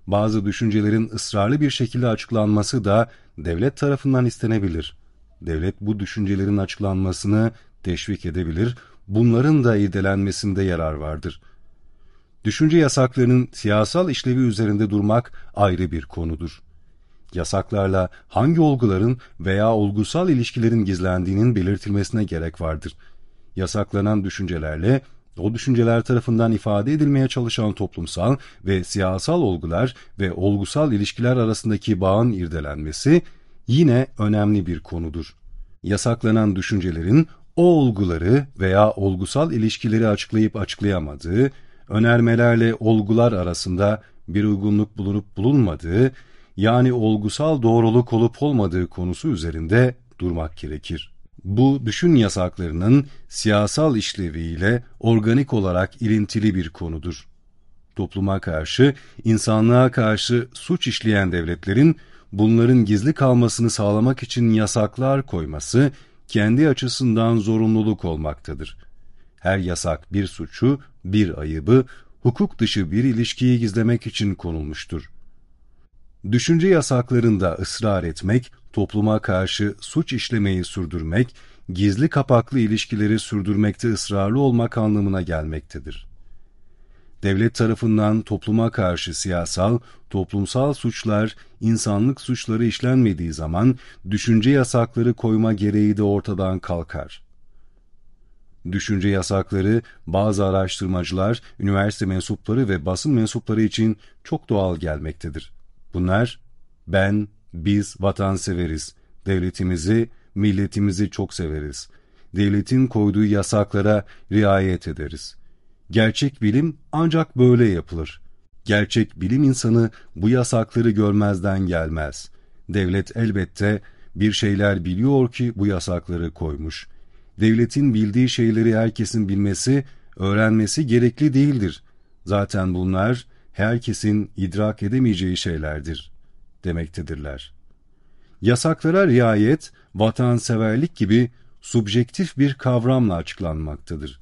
Bazı düşüncelerin ısrarlı bir şekilde açıklanması da devlet tarafından istenebilir. Devlet bu düşüncelerin açıklanmasını teşvik edebilir, bunların da irdelenmesinde yarar vardır. Düşünce yasaklarının siyasal işlevi üzerinde durmak ayrı bir konudur. Yasaklarla hangi olguların veya olgusal ilişkilerin gizlendiğinin belirtilmesine gerek vardır. Yasaklanan düşüncelerle, o düşünceler tarafından ifade edilmeye çalışan toplumsal ve siyasal olgular ve olgusal ilişkiler arasındaki bağın irdelenmesi yine önemli bir konudur. Yasaklanan düşüncelerin o olguları veya olgusal ilişkileri açıklayıp açıklayamadığı, önermelerle olgular arasında bir uygunluk bulunup bulunmadığı, yani olgusal doğruluk olup olmadığı konusu üzerinde durmak gerekir. Bu düşün yasaklarının siyasal işleviyle organik olarak ilintili bir konudur. Topluma karşı, insanlığa karşı suç işleyen devletlerin bunların gizli kalmasını sağlamak için yasaklar koyması kendi açısından zorunluluk olmaktadır. Her yasak bir suçu, bir ayıbı, hukuk dışı bir ilişkiyi gizlemek için konulmuştur. Düşünce yasaklarında ısrar etmek, topluma karşı suç işlemeyi sürdürmek, gizli kapaklı ilişkileri sürdürmekte ısrarlı olmak anlamına gelmektedir. Devlet tarafından topluma karşı siyasal, toplumsal suçlar, insanlık suçları işlenmediği zaman düşünce yasakları koyma gereği de ortadan kalkar. Düşünce yasakları bazı araştırmacılar, üniversite mensupları ve basın mensupları için çok doğal gelmektedir. Bunlar, biz vatanseveriz, devletimizi, milletimizi çok severiz. Devletin koyduğu yasaklara riayet ederiz. Gerçek bilim ancak böyle yapılır. Gerçek bilim insanı bu yasakları görmezden gelmez. Devlet elbette bir şeyler biliyor ki bu yasakları koymuş. Devletin bildiği şeyleri herkesin bilmesi, öğrenmesi gerekli değildir. Zaten bunlar herkesin idrak edemeyeceği şeylerdir, demektedirler. Yasaklara riayet, vatanseverlik gibi subjektif bir kavramla açıklanmaktadır.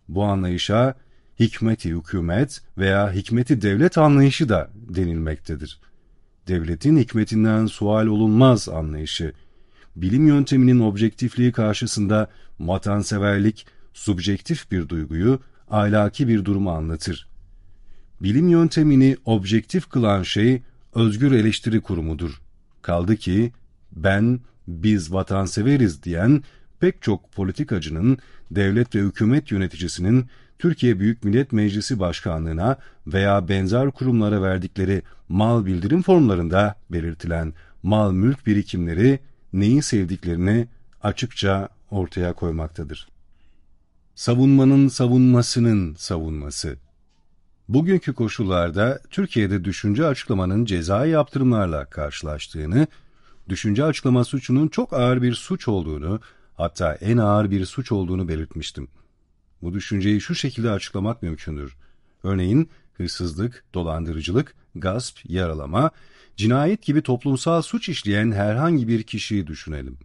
Bu anlayışa hikmet-i hükümet veya hikmet-i devlet anlayışı da denilmektedir. Devletin hikmetinden sual olunmaz anlayışı, bilim yönteminin objektifliği karşısında vatanseverlik, subjektif bir duyguyu, ahlaki bir durumu anlatır. Bilim yöntemini objektif kılan şey, özgür eleştiri kurumudur. Kaldı ki, biz vatanseveriz diyen pek çok politikacının, devlet ve hükümet yöneticisinin Türkiye Büyük Millet Meclisi Başkanlığına veya benzer kurumlara verdikleri mal bildirim formlarında belirtilen mal mülk birikimleri neyi sevdiklerini açıkça ortaya koymaktadır. Savunmanın savunmasının savunması. Bugünkü koşullarda Türkiye'de düşünce açıklamanın cezai yaptırımlarla karşılaştığını, düşünce açıklama suçunun çok ağır bir suç olduğunu, hatta en ağır bir suç olduğunu belirtmiştim. Bu düşünceyi şu şekilde açıklamak mümkündür. Örneğin hırsızlık, dolandırıcılık, gasp, yaralama, cinayet gibi toplumsal suç işleyen herhangi bir kişiyi düşünelim.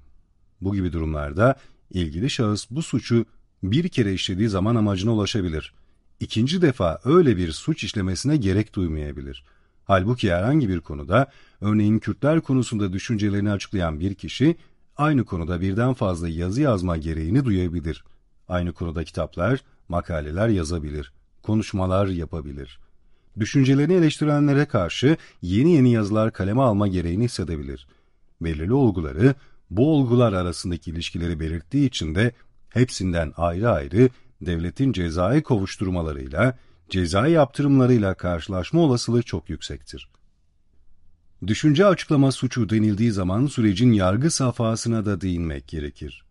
Bu gibi durumlarda ilgili şahıs bu suçu bir kere işlediği zaman amacına ulaşabilir. İkinci defa öyle bir suç işlemesine gerek duymayabilir. Halbuki herhangi bir konuda, örneğin Kürtler konusunda düşüncelerini açıklayan bir kişi, aynı konuda birden fazla yazı yazma gereğini duyabilir. Aynı konuda kitaplar, makaleler yazabilir, konuşmalar yapabilir. Düşüncelerini eleştirenlere karşı yeni yazılar kaleme alma gereğini hissedebilir. Belirli olguları, bu olgular arasındaki ilişkileri belirttiği için de hepsinden ayrı ayrı devletin cezai kovuşturmalarıyla, cezai yaptırımlarıyla karşılaşma olasılığı çok yüksektir. Düşünce açıklama suçu denildiği zaman sürecin yargı safhasına da değinmek gerekir.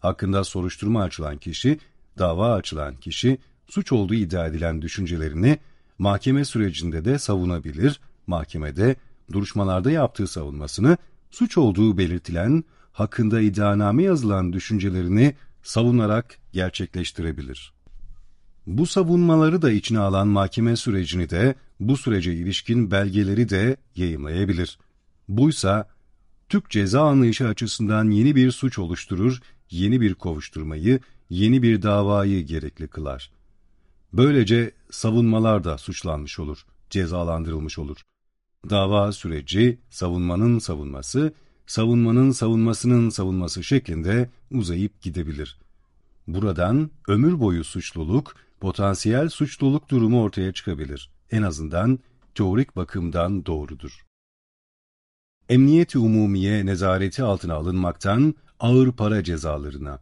Hakkında soruşturma açılan kişi, dava açılan kişi, suç olduğu iddia edilen düşüncelerini mahkeme sürecinde de savunabilir, mahkemede duruşmalarda yaptığı savunmasını, suç olduğu belirtilen, hakkında iddianame yazılan düşüncelerini savunarak gerçekleştirebilir. Bu savunmaları da içine alan mahkeme sürecini de, bu sürece ilişkin belgeleri de yayımlayabilir. Buysa, Türk ceza anlayışı açısından yeni bir suç oluşturur, yeni bir kovuşturmayı, yeni bir davayı gerekli kılar. Böylece savunmalar da suçlanmış olur, cezalandırılmış olur. Dava süreci, savunmanın savunması, savunmanın savunmasının savunması şeklinde uzayıp gidebilir. Buradan ömür boyu suçluluk, potansiyel suçluluk durumu ortaya çıkabilir. En azından teorik bakımdan doğrudur. Emniyet-i Umumiye nezareti altına alınmaktan ağır para cezalarına.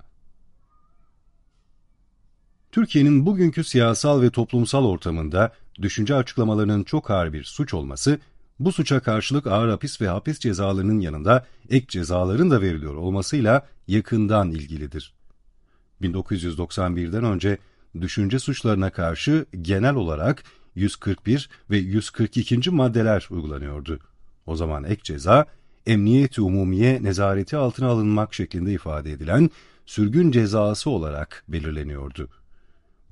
Türkiye'nin bugünkü siyasal ve toplumsal ortamında düşünce açıklamalarının çok ağır bir suç olması, bu suça karşılık ağır hapis ve hapis cezalarının yanında ek cezaların da veriliyor olmasıyla yakından ilgilidir. 1991'den önce düşünce suçlarına karşı genel olarak 141 ve 142. maddeler uygulanıyordu. O zaman ek ceza, emniyet-i umumiye nezareti altına alınmak şeklinde ifade edilen sürgün cezası olarak belirleniyordu.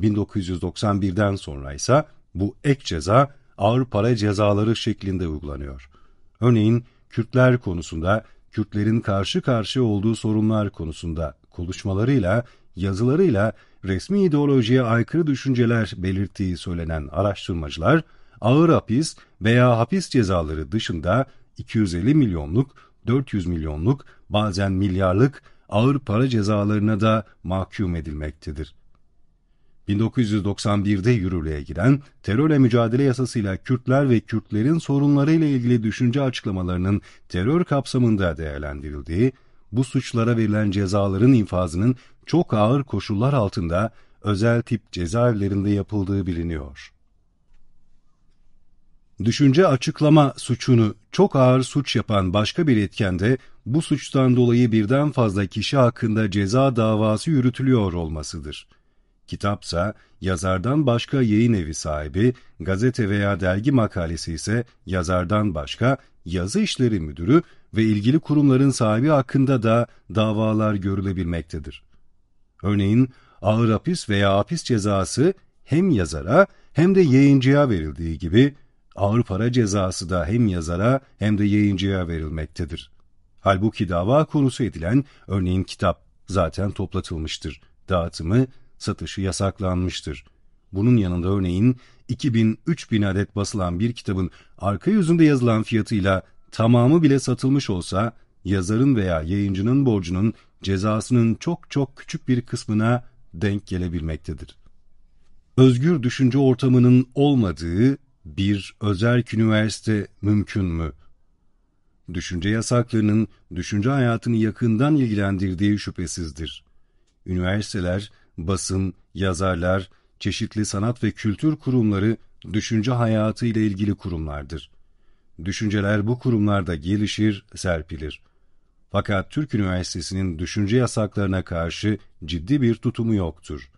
1991'den sonra ise bu ek ceza ağır para cezaları şeklinde uygulanıyor. Örneğin Kürtler konusunda, Kürtlerin karşı karşıya olduğu sorunlar konusunda konuşmalarıyla, yazılarıyla resmi ideolojiye aykırı düşünceler belirttiği söylenen araştırmacılar, ağır hapis veya hapis cezaları dışında 250 milyonluk, 400 milyonluk, bazen milyarlık ağır para cezalarına da mahkum edilmektedir. 1991'de yürürlüğe giren terörle mücadele yasasıyla Kürtler ve Kürtlerin sorunlarıyla ilgili düşünce açıklamalarının terör kapsamında değerlendirildiği, bu suçlara verilen cezaların infazının çok ağır koşullar altında özel tip cezaevlerinde yapıldığı biliniyor. Düşünce açıklama suçunu çok ağır suç yapan başka bir etken de bu suçtan dolayı birden fazla kişi hakkında ceza davası yürütülüyor olmasıdır. Kitapsa yazardan başka yayın evi sahibi, gazete veya dergi makalesi ise yazardan başka yazı işleri müdürü ve ilgili kurumların sahibi hakkında da davalar görülebilmektedir. Örneğin ağır hapis veya hapis cezası hem yazara hem de yayıncıya verildiği gibi ağır para cezası da hem yazara hem de yayıncıya verilmektedir. Halbuki dava konusu edilen örneğin kitap zaten toplatılmıştır. Dağıtımı, satışı yasaklanmıştır. Bunun yanında örneğin 2000-3000 adet basılan bir kitabın arka yüzünde yazılan fiyatıyla tamamı bile satılmış olsa, yazarın veya yayıncının borcunun cezasının çok çok küçük bir kısmına denk gelebilmektedir. Özgür düşünce ortamının olmadığı bir özerk üniversite mümkün mü? Düşünce yasaklarının düşünce hayatını yakından ilgilendirdiği şüphesizdir. Üniversiteler, basın, yazarlar, çeşitli sanat ve kültür kurumları düşünce hayatı ile ilgili kurumlardır. Düşünceler bu kurumlarda gelişir, serpilir. Fakat Türk Üniversitesi'nin düşünce yasaklarına karşı ciddi bir tutumu yoktur.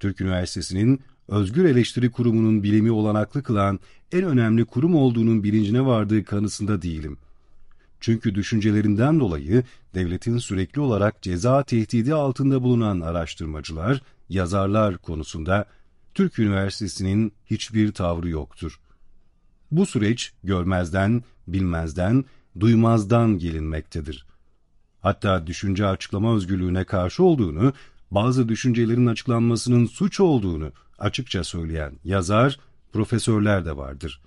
Türk Üniversitesi'nin Özgür Eleştiri Kurumu'nun bilimi olanaklı kılan en önemli kurum olduğunun bilincine vardığı kanısında değilim. Çünkü düşüncelerinden dolayı devletin sürekli olarak ceza tehdidi altında bulunan araştırmacılar, yazarlar konusunda Türk Üniversitesi'nin hiçbir tavrı yoktur. Bu süreç görmezden, bilmezden, duymazdan gelinmektedir. Hatta düşünce açıklama özgürlüğüne karşı olduğunu, bazı düşüncelerin açıklanmasının suç olduğunu açıkça söyleyen yazar, profesörler de vardır.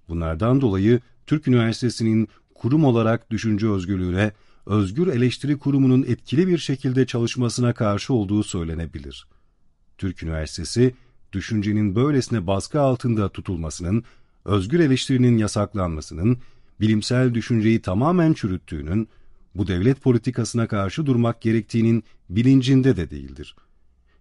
Bunlardan dolayı Türk Üniversitesi'nin kurum olarak düşünce özgürlüğüne, Özgür Eleştiri Kurumu'nun etkili bir şekilde çalışmasına karşı olduğu söylenebilir. Türk Üniversitesi, düşüncenin böylesine baskı altında tutulmasının, özgür eleştirinin yasaklanmasının, bilimsel düşünceyi tamamen çürüttüğünün, bu devlet politikasına karşı durmak gerektiğinin bilincinde de değildir.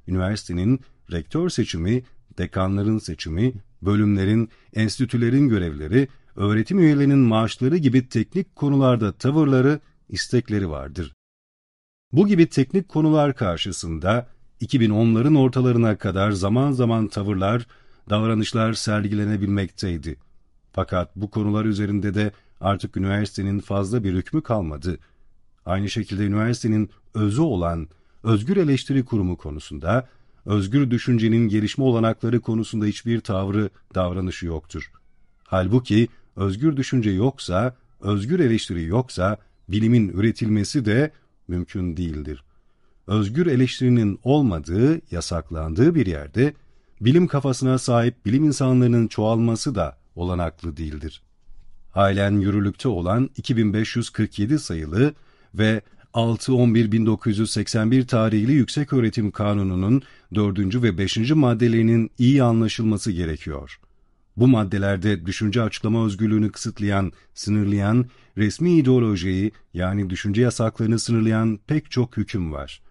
Üniversitenin rektör seçimi, dekanların seçimi, bölümlerin, enstitülerin görevleri, öğretim üyelerinin maaşları gibi teknik konularda tavırları, istekleri vardır. Bu gibi teknik konular karşısında 2010'ların ortalarına kadar zaman zaman tavırlar, davranışlar sergilenebilmekteydi. Fakat bu konular üzerinde de artık üniversitenin fazla bir hükmü kalmadı. Aynı şekilde üniversitenin özü olan Özgür Eleştiri Kurumu konusunda, özgür düşüncenin gelişme olanakları konusunda hiçbir tavrı, davranışı yoktur. Halbuki özgür düşünce yoksa, özgür eleştiri yoksa, bilimin üretilmesi de mümkün değildir. Özgür eleştirinin olmadığı, yasaklandığı bir yerde, bilim kafasına sahip bilim insanlarının çoğalması da olanaklı değildir. Halen yürürlükte olan 2547 sayılı ve 6-11-1981 tarihli Yükseköğretim Kanunu'nun 4. ve 5. maddelerinin iyi anlaşılması gerekiyor. Bu maddelerde düşünce açıklama özgürlüğünü kısıtlayan, sınırlayan, resmi ideolojiyi yani düşünce yasaklarını sınırlayan pek çok hüküm var.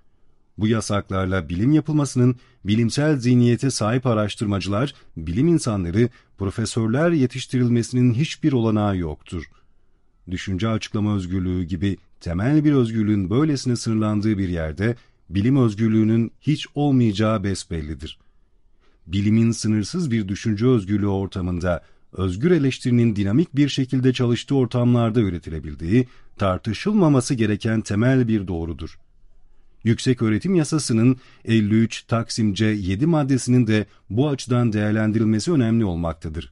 Bu yasaklarla bilim yapılmasının, bilimsel zihniyete sahip araştırmacılar, bilim insanları, profesörler yetiştirilmesinin hiçbir olanağı yoktur. Düşünce açıklama özgürlüğü gibi temel bir özgürlüğün böylesine sınırlandığı bir yerde, bilim özgürlüğünün hiç olmayacağı besbellidir. Bilimin sınırsız bir düşünce özgürlüğü ortamında özgür eleştirinin dinamik bir şekilde çalıştığı ortamlarda üretilebildiği, tartışılmaması gereken temel bir doğrudur. Yükseköğretim Yasası'nın 53 Taksim C 7 maddesinin de bu açıdan değerlendirilmesi önemli olmaktadır.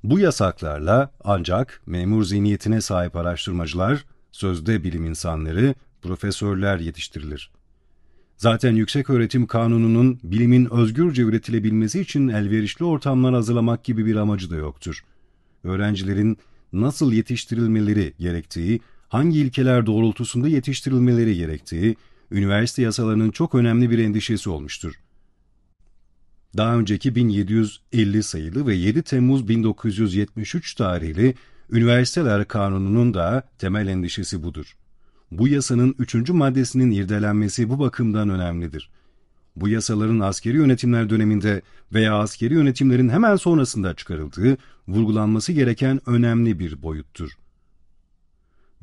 Bu yasaklarla ancak memur zihniyetine sahip araştırmacılar, sözde bilim insanları, profesörler yetiştirilir. Zaten Yükseköğretim Kanunu'nun bilimin özgürce üretilebilmesi için elverişli ortamlar hazırlamak gibi bir amacı da yoktur. Öğrencilerin nasıl yetiştirilmeleri gerektiği, hangi ilkeler doğrultusunda yetiştirilmeleri gerektiği, üniversite yasalarının çok önemli bir endişesi olmuştur. Daha önceki 1750 sayılı ve 7 Temmuz 1973 tarihli Üniversiteler Kanunu'nun da temel endişesi budur. Bu yasanın 3. maddesinin irdelenmesi bu bakımdan önemlidir. Bu yasaların askeri yönetimler döneminde veya askeri yönetimlerin hemen sonrasında çıkarıldığı, vurgulanması gereken önemli bir boyuttur.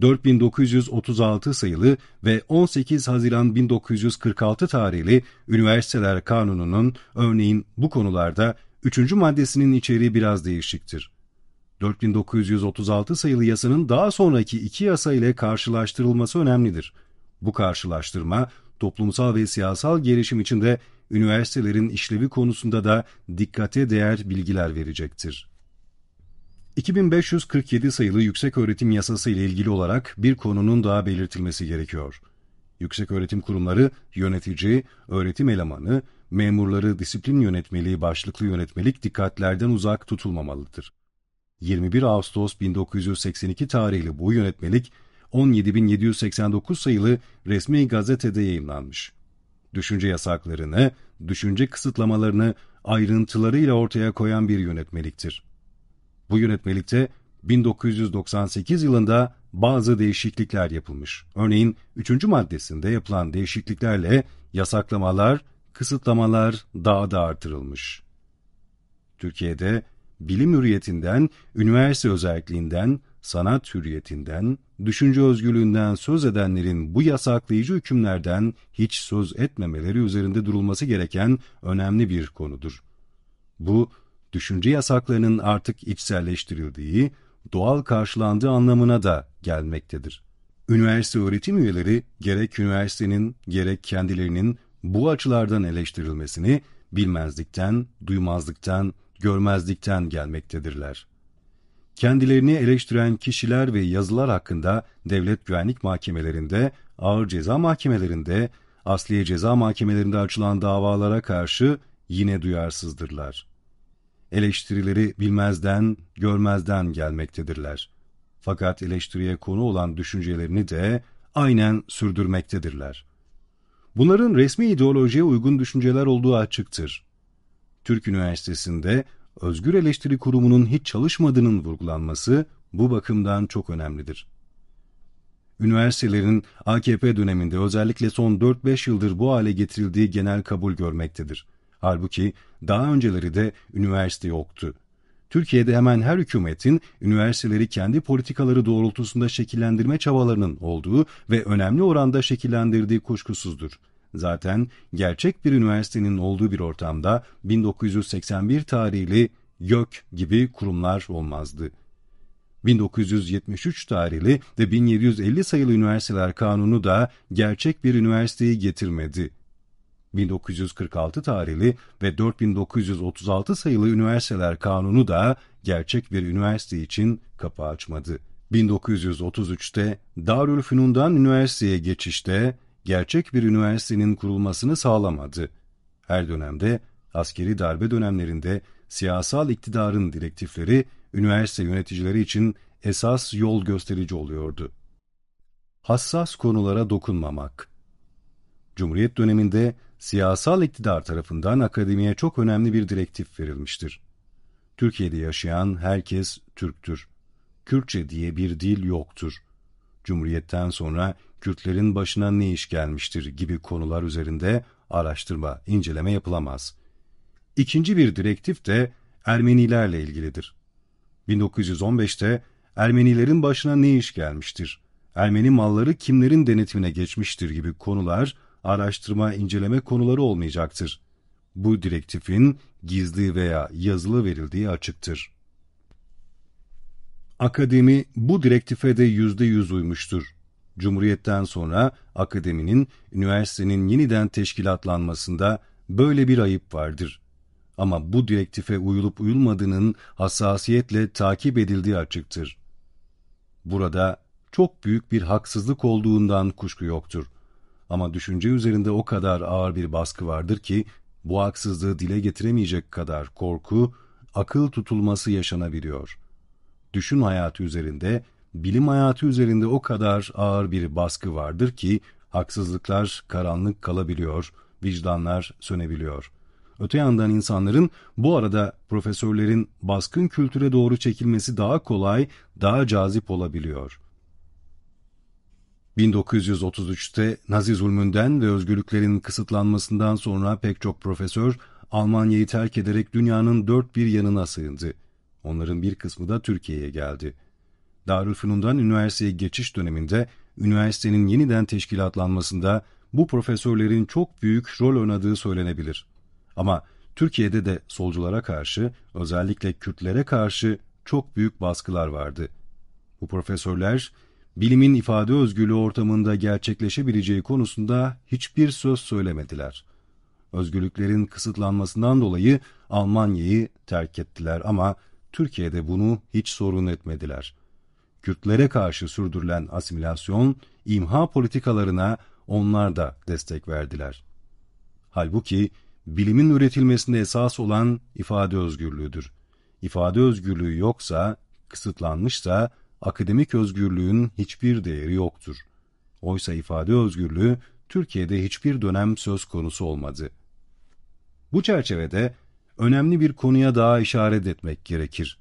4936 sayılı ve 18 Haziran 1946 tarihli Üniversiteler Kanunu'nun örneğin bu konularda 3. maddesinin içeriği biraz değişiktir. 4936 sayılı yasanın daha sonraki iki yasa ile karşılaştırılması önemlidir. Bu karşılaştırma, toplumsal ve siyasal gelişim içinde üniversitelerin işlevi konusunda da dikkate değer bilgiler verecektir. 2547 sayılı Yükseköğretim Yasası ile ilgili olarak bir konunun daha belirtilmesi gerekiyor. Yükseköğretim kurumları yönetici, öğretim elemanı, memurları disiplin yönetmeliği başlıklı yönetmelik dikkatlerden uzak tutulmamalıdır. 21 Ağustos 1982 tarihli bu yönetmelik 17.789 sayılı resmi gazetede yayımlanmış. Düşünce yasaklarını, düşünce kısıtlamalarını ayrıntılarıyla ortaya koyan bir yönetmeliktir. Bu yönetmelikte 1998 yılında bazı değişiklikler yapılmış. Örneğin 3. maddesinde yapılan değişikliklerle yasaklamalar, kısıtlamalar daha da artırılmış. Türkiye'de bilim hürriyetinden, üniversite özelliğinden, sanat hürriyetinden, düşünce özgürlüğünden söz edenlerin bu yasaklayıcı hükümlerden hiç söz etmemeleri üzerinde durulması gereken önemli bir konudur. Bu, düşünce yasaklarının artık içselleştirildiği, doğal karşılandığı anlamına da gelmektedir. Üniversite öğretim üyeleri gerek üniversitenin gerek kendilerinin bu açılardan eleştirilmesini bilmezlikten, duymazlıktan, görmezlikten gelmektedirler. Kendilerini eleştiren kişiler ve yazılar hakkında devlet güvenlik mahkemelerinde, ağır ceza mahkemelerinde, asliye ceza mahkemelerinde açılan davalara karşı yine duyarsızdırlar. Eleştirileri bilmezden, görmezden gelmektedirler. Fakat eleştiriye konu olan düşüncelerini de aynen sürdürmektedirler. Bunların resmi ideolojiye uygun düşünceler olduğu açıktır. Türk Üniversitesi'nde Özgür Eleştiri Kurumu'nun hiç çalışmadığının vurgulanması bu bakımdan çok önemlidir. Üniversitelerin AKP döneminde özellikle son 4-5 yıldır bu hale getirildiği genel kabul görmektedir. Halbuki daha önceleri de üniversite yoktu. Türkiye'de hemen her hükümetin üniversiteleri kendi politikaları doğrultusunda şekillendirme çabalarının olduğu ve önemli oranda şekillendirdiği kuşkusuzdur. Zaten gerçek bir üniversitenin olduğu bir ortamda 1981 tarihli YÖK gibi kurumlar olmazdı. 1973 tarihli ve 1750 sayılı Üniversiteler Kanunu da gerçek bir üniversiteyi getirmedi. 1946 tarihli ve 4936 sayılı Üniversiteler Kanunu da gerçek bir üniversite için kapı açmadı. 1933'te Darülfünun'dan üniversiteye geçişte gerçek bir üniversitenin kurulmasını sağlamadı. Her dönemde, askeri darbe dönemlerinde siyasal iktidarın direktifleri üniversite yöneticileri için esas yol gösterici oluyordu. Hassas konulara dokunmamak. Cumhuriyet döneminde siyasal iktidar tarafından akademiye çok önemli bir direktif verilmiştir. Türkiye'de yaşayan herkes Türktür. Kürtçe diye bir dil yoktur. Cumhuriyetten sonra Kürtlerin başına ne iş gelmiştir gibi konular üzerinde araştırma, inceleme yapılamaz. İkinci bir direktif de Ermenilerle ilgilidir. 1915'te Ermenilerin başına ne iş gelmiştir, Ermeni malları kimlerin denetimine geçmiştir gibi konular araştırma, inceleme konuları olmayacaktır. Bu direktifin gizli veya yazılı verildiği açıktır. Akademi bu direktife de %100 uymuştur. Cumhuriyetten sonra akademinin, üniversitenin yeniden teşkilatlanmasında böyle bir ayıp vardır. Ama bu direktife uyulup uyulmadığının hassasiyetle takip edildiği açıktır. Burada çok büyük bir haksızlık olduğundan kuşku yoktur. Ama düşünce üzerinde o kadar ağır bir baskı vardır ki, bu haksızlığı dile getiremeyecek kadar korku, akıl tutulması yaşanabiliyor. Düşün hayatı üzerinde, bilim hayatı üzerinde o kadar ağır bir baskı vardır ki, haksızlıklar karanlık kalabiliyor, vicdanlar sönebiliyor. Öte yandan insanların bu arada profesörlerin baskın kültüre doğru çekilmesi daha kolay, daha cazip olabiliyor. 1933'te Nazi zulmünden ve özgürlüklerin kısıtlanmasından sonra pek çok profesör Almanya'yı terk ederek dünyanın dört bir yanına sığındı. Onların bir kısmı da Türkiye'ye geldi. Darülfünun'dan üniversiteye geçiş döneminde üniversitenin yeniden teşkilatlanmasında bu profesörlerin çok büyük rol oynadığı söylenebilir. Ama Türkiye'de de solculara karşı, özellikle Kürtlere karşı çok büyük baskılar vardı. Bu profesörler, bilimin ifade özgürlüğü ortamında gerçekleşebileceği konusunda hiçbir söz söylemediler. Özgürlüklerin kısıtlanmasından dolayı Almanya'yı terk ettiler ama Türkiye'de bunu hiç sorun etmediler. Kürtlere karşı sürdürülen asimilasyon, imha politikalarına onlar da destek verdiler. Halbuki bilimin üretilmesinde esas olan ifade özgürlüğüdür. İfade özgürlüğü yoksa, kısıtlanmışsa, akademik özgürlüğün hiçbir değeri yoktur. Oysa ifade özgürlüğü Türkiye'de hiçbir dönem söz konusu olmadı. Bu çerçevede önemli bir konuya daha işaret etmek gerekir.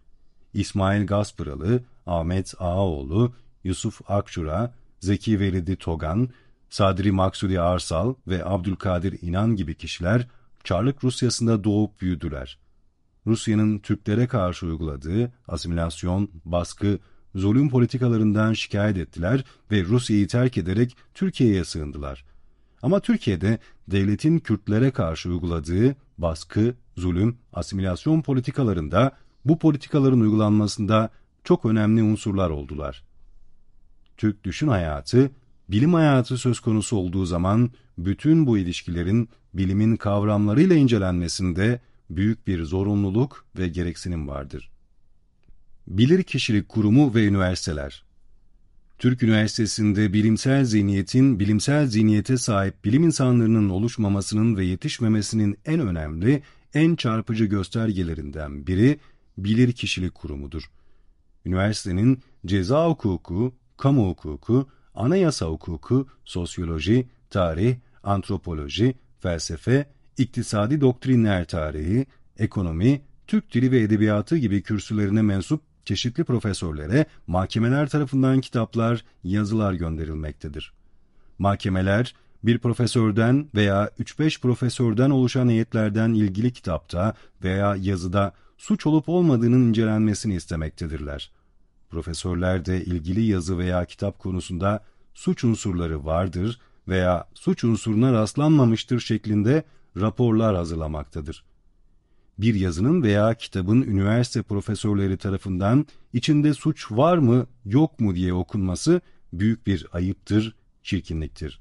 İsmail Gaspıralı, Ahmet Ağaoğlu, Yusuf Akçura, Zeki Velidi Togan, Sadri Maksudi Arsal ve Abdülkadir İnan gibi kişiler Çarlık Rusyası'nda doğup büyüdüler. Rusya'nın Türklere karşı uyguladığı asimilasyon, baskı, zulüm politikalarından şikayet ettiler ve Rusya'yı terk ederek Türkiye'ye sığındılar. Ama Türkiye'de devletin Kürtlere karşı uyguladığı baskı, zulüm, asimilasyon politikalarında bu politikaların uygulanmasında çok önemli unsurlar oldular. Türk düşün hayatı, bilim hayatı söz konusu olduğu zaman bütün bu ilişkilerin bilimin kavramlarıyla incelenmesinde büyük bir zorunluluk ve gereksinim vardır. Bilirkişilik kurumu ve üniversiteler. Türk Üniversitesi'nde bilimsel zihniyete sahip bilim insanlarının oluşmamasının ve yetişmemesinin en önemli, en çarpıcı göstergelerinden biri bilirkişilik kurumudur. Üniversitenin ceza hukuku, kamu hukuku, anayasa hukuku, sosyoloji, tarih, antropoloji, felsefe, iktisadi doktrinler tarihi, ekonomi, Türk dili ve edebiyatı gibi kürsülerine mensup çeşitli profesörlere mahkemeler tarafından kitaplar, yazılar gönderilmektedir. Mahkemeler, bir profesörden veya 3-5 profesörden oluşan heyetlerden ilgili kitapta veya yazıda suç olup olmadığının incelenmesini istemektedirler. Profesörler de ilgili yazı veya kitap konusunda suç unsurları vardır veya suç unsuruna rastlanmamıştır şeklinde raporlar hazırlamaktadır. Bir yazının veya kitabın üniversite profesörleri tarafından içinde suç var mı yok mu diye okunması büyük bir ayıptır, çirkinliktir.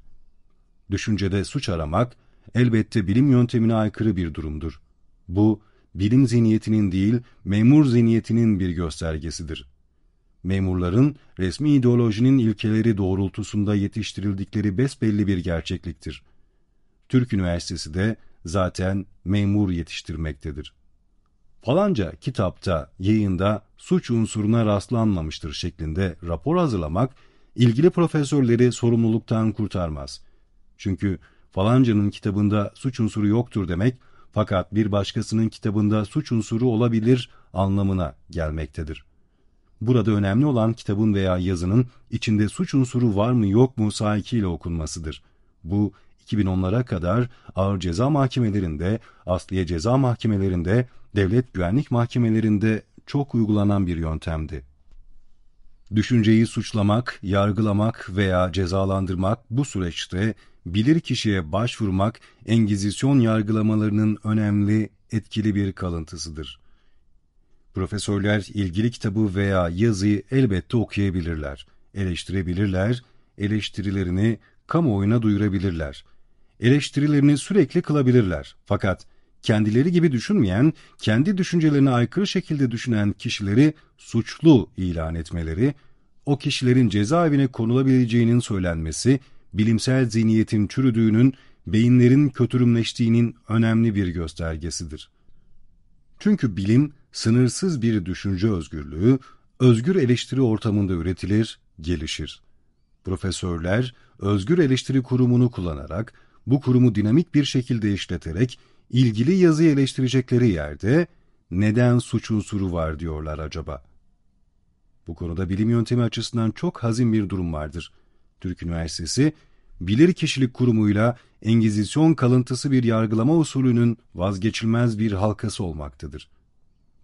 Düşüncede suç aramak elbette bilim yöntemine aykırı bir durumdur. Bu, bilim zihniyetinin değil, memur zihniyetinin bir göstergesidir. Memurların resmi ideolojinin ilkeleri doğrultusunda yetiştirildikleri besbelli bir gerçekliktir. Türk Üniversitesi de zaten memur yetiştirmektedir. Falanca kitapta, yayında suç unsuruna rastlanmamıştır şeklinde rapor hazırlamak, ilgili profesörleri sorumluluktan kurtarmaz. Çünkü falancanın kitabında suç unsuru yoktur demek, fakat bir başkasının kitabında suç unsuru olabilir anlamına gelmektedir. Burada önemli olan kitabın veya yazının içinde suç unsuru var mı yok mu sahikiyle okunmasıdır. Bu 2010'lara kadar ağır ceza mahkemelerinde, asliye ceza mahkemelerinde, devlet güvenlik mahkemelerinde çok uygulanan bir yöntemdi. Düşünceyi suçlamak, yargılamak veya cezalandırmak bu süreçte bilirkişiye başvurmak Engizisyon yargılamalarının önemli, etkili bir kalıntısıdır. Profesörler ilgili kitabı veya yazıyı elbette okuyabilirler, eleştirebilirler, eleştirilerini kamuoyuna duyurabilirler. Eleştirilerini sürekli kılabilirler. Fakat kendileri gibi düşünmeyen, kendi düşüncelerine aykırı şekilde düşünen kişileri suçlu ilan etmeleri, o kişilerin cezaevine konulabileceğinin söylenmesi, bilimsel zihniyetin çürüdüğünün, beyinlerin kötürümleştiğinin önemli bir göstergesidir. Çünkü bilim, sınırsız bir düşünce özgürlüğü, özgür eleştiri ortamında üretilir, gelişir. Profesörler, özgür eleştiri kurumunu kullanarak, bu kurumu dinamik bir şekilde işleterek, ilgili yazıyı eleştirecekleri yerde, neden suç unsuru var diyorlar acaba? Bu konuda bilim yöntemi açısından çok hazin bir durum vardır. Türk Üniversitesi, bilirkişilik kurumuyla Engizisyon kalıntısı bir yargılama usulünün vazgeçilmez bir halkası olmaktadır.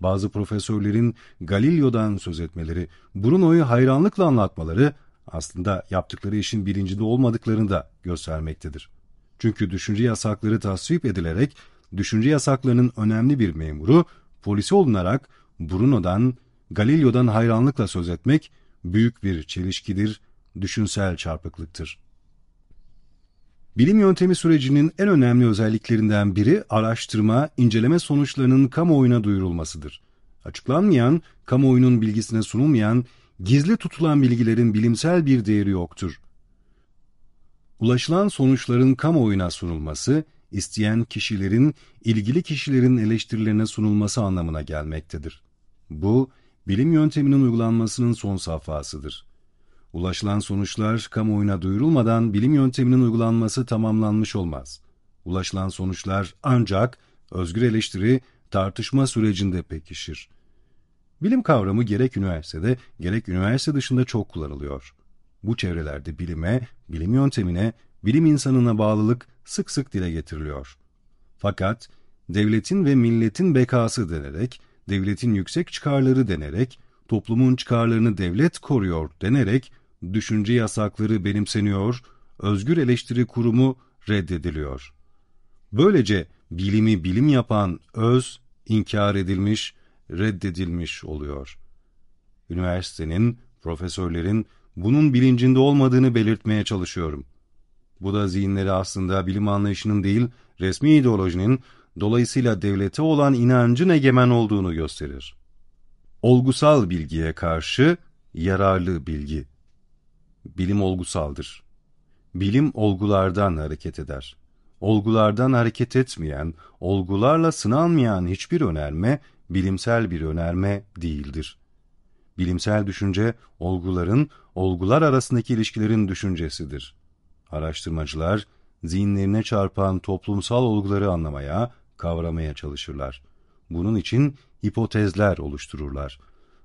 Bazı profesörlerin Galileo'dan söz etmeleri, Bruno'yu hayranlıkla anlatmaları, aslında yaptıkları işin bilincinde olmadıklarını da göstermektedir. Çünkü düşünce yasakları tasvip edilerek, düşünce yasaklarının önemli bir memuru, polisi olunarak Bruno'dan, Galileo'dan hayranlıkla söz etmek, büyük bir çelişkidir, düşünsel çarpıklıktır. Bilim yöntemi sürecinin en önemli özelliklerinden biri araştırma, inceleme sonuçlarının kamuoyuna duyurulmasıdır. Açıklanmayan, kamuoyunun bilgisine sunulmayan, gizli tutulan bilgilerin bilimsel bir değeri yoktur. Ulaşılan sonuçların kamuoyuna sunulması, isteyen kişilerin, ilgili kişilerin eleştirilerine sunulması anlamına gelmektedir. Bu, bilim yönteminin uygulanmasının son safhasıdır. Ulaşılan sonuçlar kamuoyuna duyurulmadan bilim yönteminin uygulanması tamamlanmış olmaz. Ulaşılan sonuçlar ancak özgür eleştiri, tartışma sürecinde pekişir. Bilim kavramı gerek üniversitede, gerek üniversite dışında çok kullanılıyor. Bu çevrelerde bilime, bilim yöntemine, bilim insanına bağlılık sık sık dile getiriliyor. Fakat devletin ve milletin bekası denerek, devletin yüksek çıkarları denerek, toplumun çıkarlarını devlet koruyor denerek, düşünce yasakları benimseniyor, özgür eleştiri kurumu reddediliyor. Böylece bilimi bilim yapan öz, inkar edilmiş, reddedilmiş oluyor. Üniversitenin, profesörlerin bunun bilincinde olmadığını belirtmeye çalışıyorum. Bu da zihinleri aslında bilim anlayışının değil, resmi ideolojinin, dolayısıyla devlete olan inancın egemen olduğunu gösterir. Olgusal bilgiye karşı yararlı bilgi. Bilim olgusaldır. Bilim olgulardan hareket eder. Olgulardan hareket etmeyen, olgularla sınanmayan hiçbir önerme, bilimsel bir önerme değildir. Bilimsel düşünce, olguların, olgular arasındaki ilişkilerin düşüncesidir. Araştırmacılar, zihinlerine çarpan toplumsal olguları anlamaya, kavramaya çalışırlar. Bunun için hipotezler oluştururlar.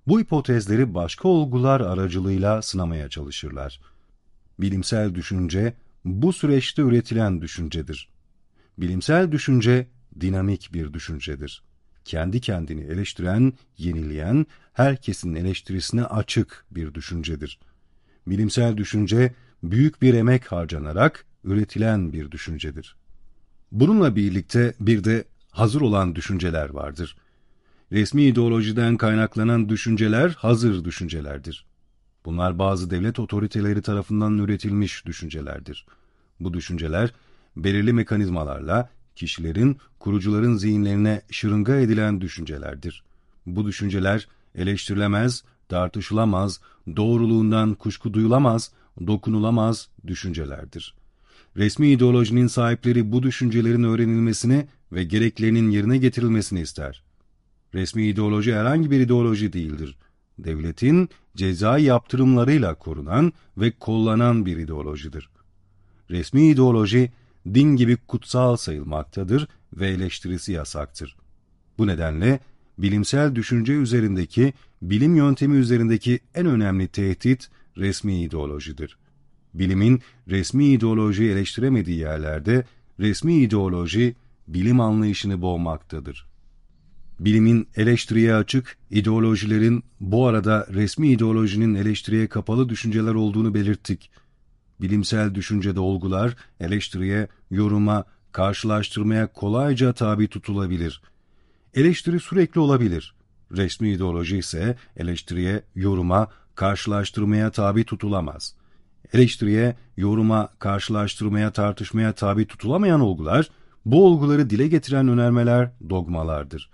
Bu hipotezleri başka olgular aracılığıyla sınamaya çalışırlar. Bilimsel düşünce, bu süreçte üretilen düşüncedir. Bilimsel düşünce, dinamik bir düşüncedir. Kendi kendini eleştiren, yenileyen, herkesin eleştirisine açık bir düşüncedir. Bilimsel düşünce, büyük bir emek harcanarak üretilen bir düşüncedir. Bununla birlikte bir de hazır olan düşünceler vardır. Resmi ideolojiden kaynaklanan düşünceler hazır düşüncelerdir. Bunlar bazı devlet otoriteleri tarafından üretilmiş düşüncelerdir. Bu düşünceler belirli mekanizmalarla kişilerin, kurucuların zihinlerine şırınga edilen düşüncelerdir. Bu düşünceler eleştirilemez, tartışılamaz, doğruluğundan kuşku duyulamaz, dokunulamaz düşüncelerdir. Resmi ideolojinin sahipleri bu düşüncelerin öğrenilmesini ve gereklerinin yerine getirilmesini ister. Resmi ideoloji herhangi bir ideoloji değildir. Devletin cezai yaptırımlarıyla korunan ve kollanan bir ideolojidir. Resmi ideoloji, din gibi kutsal sayılmaktadır ve eleştirisi yasaktır. Bu nedenle bilimsel düşünce üzerindeki, bilim yöntemi üzerindeki en önemli tehdit resmi ideolojidir. Bilimin resmi ideolojiyi eleştiremediği yerlerde resmi ideoloji bilim anlayışını boğmaktadır. Bilimin eleştiriye açık, ideolojilerin bu arada resmi ideolojinin eleştiriye kapalı düşünceler olduğunu belirttik. Bilimsel düşüncede olgular eleştiriye, yoruma, karşılaştırmaya kolayca tabi tutulabilir. Eleştiri sürekli olabilir. Resmi ideoloji ise eleştiriye, yoruma, karşılaştırmaya tabi tutulamaz. Eleştiriye, yoruma, karşılaştırmaya, tartışmaya tabi tutulamayan olgular, bu olguları dile getiren önermeler dogmalardır.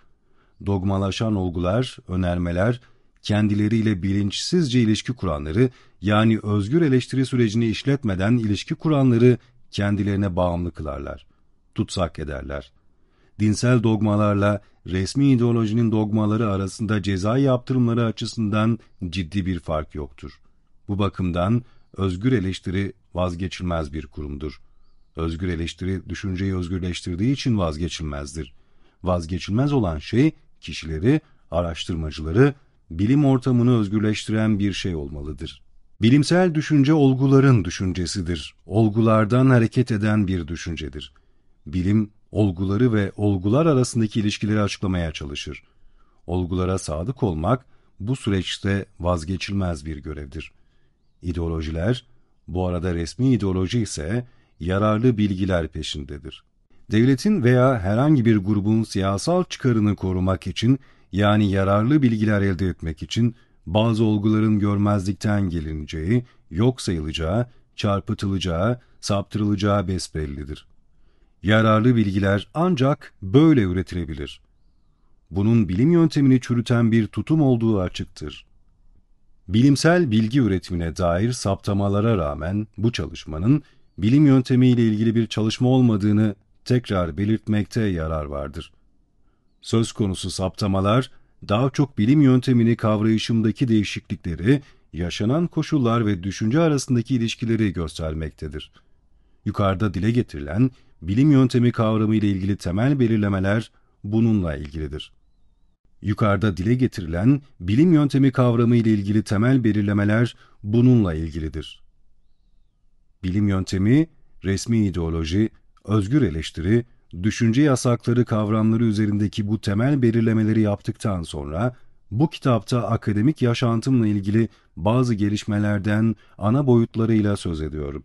Dogmalaşan olgular, önermeler, kendileriyle bilinçsizce ilişki kuranları, yani özgür eleştiri sürecini işletmeden ilişki kuranları kendilerine bağımlı kılarlar, tutsak ederler. Dinsel dogmalarla resmi ideolojinin dogmaları arasında ceza yaptırımları açısından ciddi bir fark yoktur. Bu bakımdan özgür eleştiri vazgeçilmez bir kurumdur. Özgür eleştiri düşünceyi özgürleştirdiği için vazgeçilmezdir. Vazgeçilmez olan şey kişileri, araştırmacıları, bilim ortamını özgürleştiren bir şey olmalıdır. Bilimsel düşünce olguların düşüncesidir. Olgulardan hareket eden bir düşüncedir. Bilim, olguları ve olgular arasındaki ilişkileri açıklamaya çalışır. Olgulara sadık olmak bu süreçte vazgeçilmez bir görevdir. İdeolojiler, bu arada resmi ideoloji ise yararlı bilgiler peşindedir. Devletin veya herhangi bir grubun siyasal çıkarını korumak için, yani yararlı bilgiler elde etmek için bazı olguların görmezlikten gelineceği, yok sayılacağı, çarpıtılacağı, saptırılacağı besbellidir. Yararlı bilgiler ancak böyle üretilebilir. Bunun bilim yöntemini çürüten bir tutum olduğu açıktır. Bilimsel bilgi üretimine dair saptamalara rağmen bu çalışmanın bilim yöntemiyle ilgili bir çalışma olmadığını tekrar belirtmekte yarar vardır. Söz konusu saptamalar, daha çok bilim yöntemini kavrayışımdaki değişiklikleri, yaşanan koşullar ve düşünce arasındaki ilişkileri göstermektedir. Yukarıda dile getirilen bilim yöntemi kavramı ile ilgili temel belirlemeler bununla ilgilidir. Yukarıda dile getirilen bilim yöntemi kavramı ile ilgili temel belirlemeler bununla ilgilidir. Bilim yöntemi, resmi ideoloji, özgür eleştiri, düşünce yasakları kavramları üzerindeki bu temel belirlemeleri yaptıktan sonra, bu kitapta akademik yaşantımla ilgili bazı gelişmelerden ana boyutlarıyla söz ediyorum.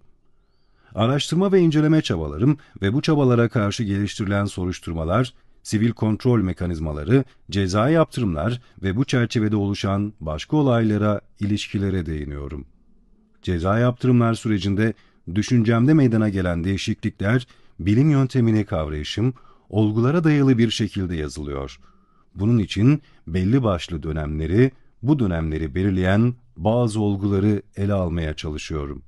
Araştırma ve inceleme çabalarım ve bu çabalara karşı geliştirilen soruşturmalar, sivil kontrol mekanizmaları, ceza yaptırımlar ve bu çerçevede oluşan başka olaylara, ilişkilere değiniyorum. Ceza yaptırımlar sürecinde düşüncemde meydana gelen değişiklikler, bilim yöntemini kavrayışım, olgulara dayalı bir şekilde yazılıyor. Bunun için belli başlı dönemleri, bu dönemleri belirleyen bazı olguları ele almaya çalışıyorum.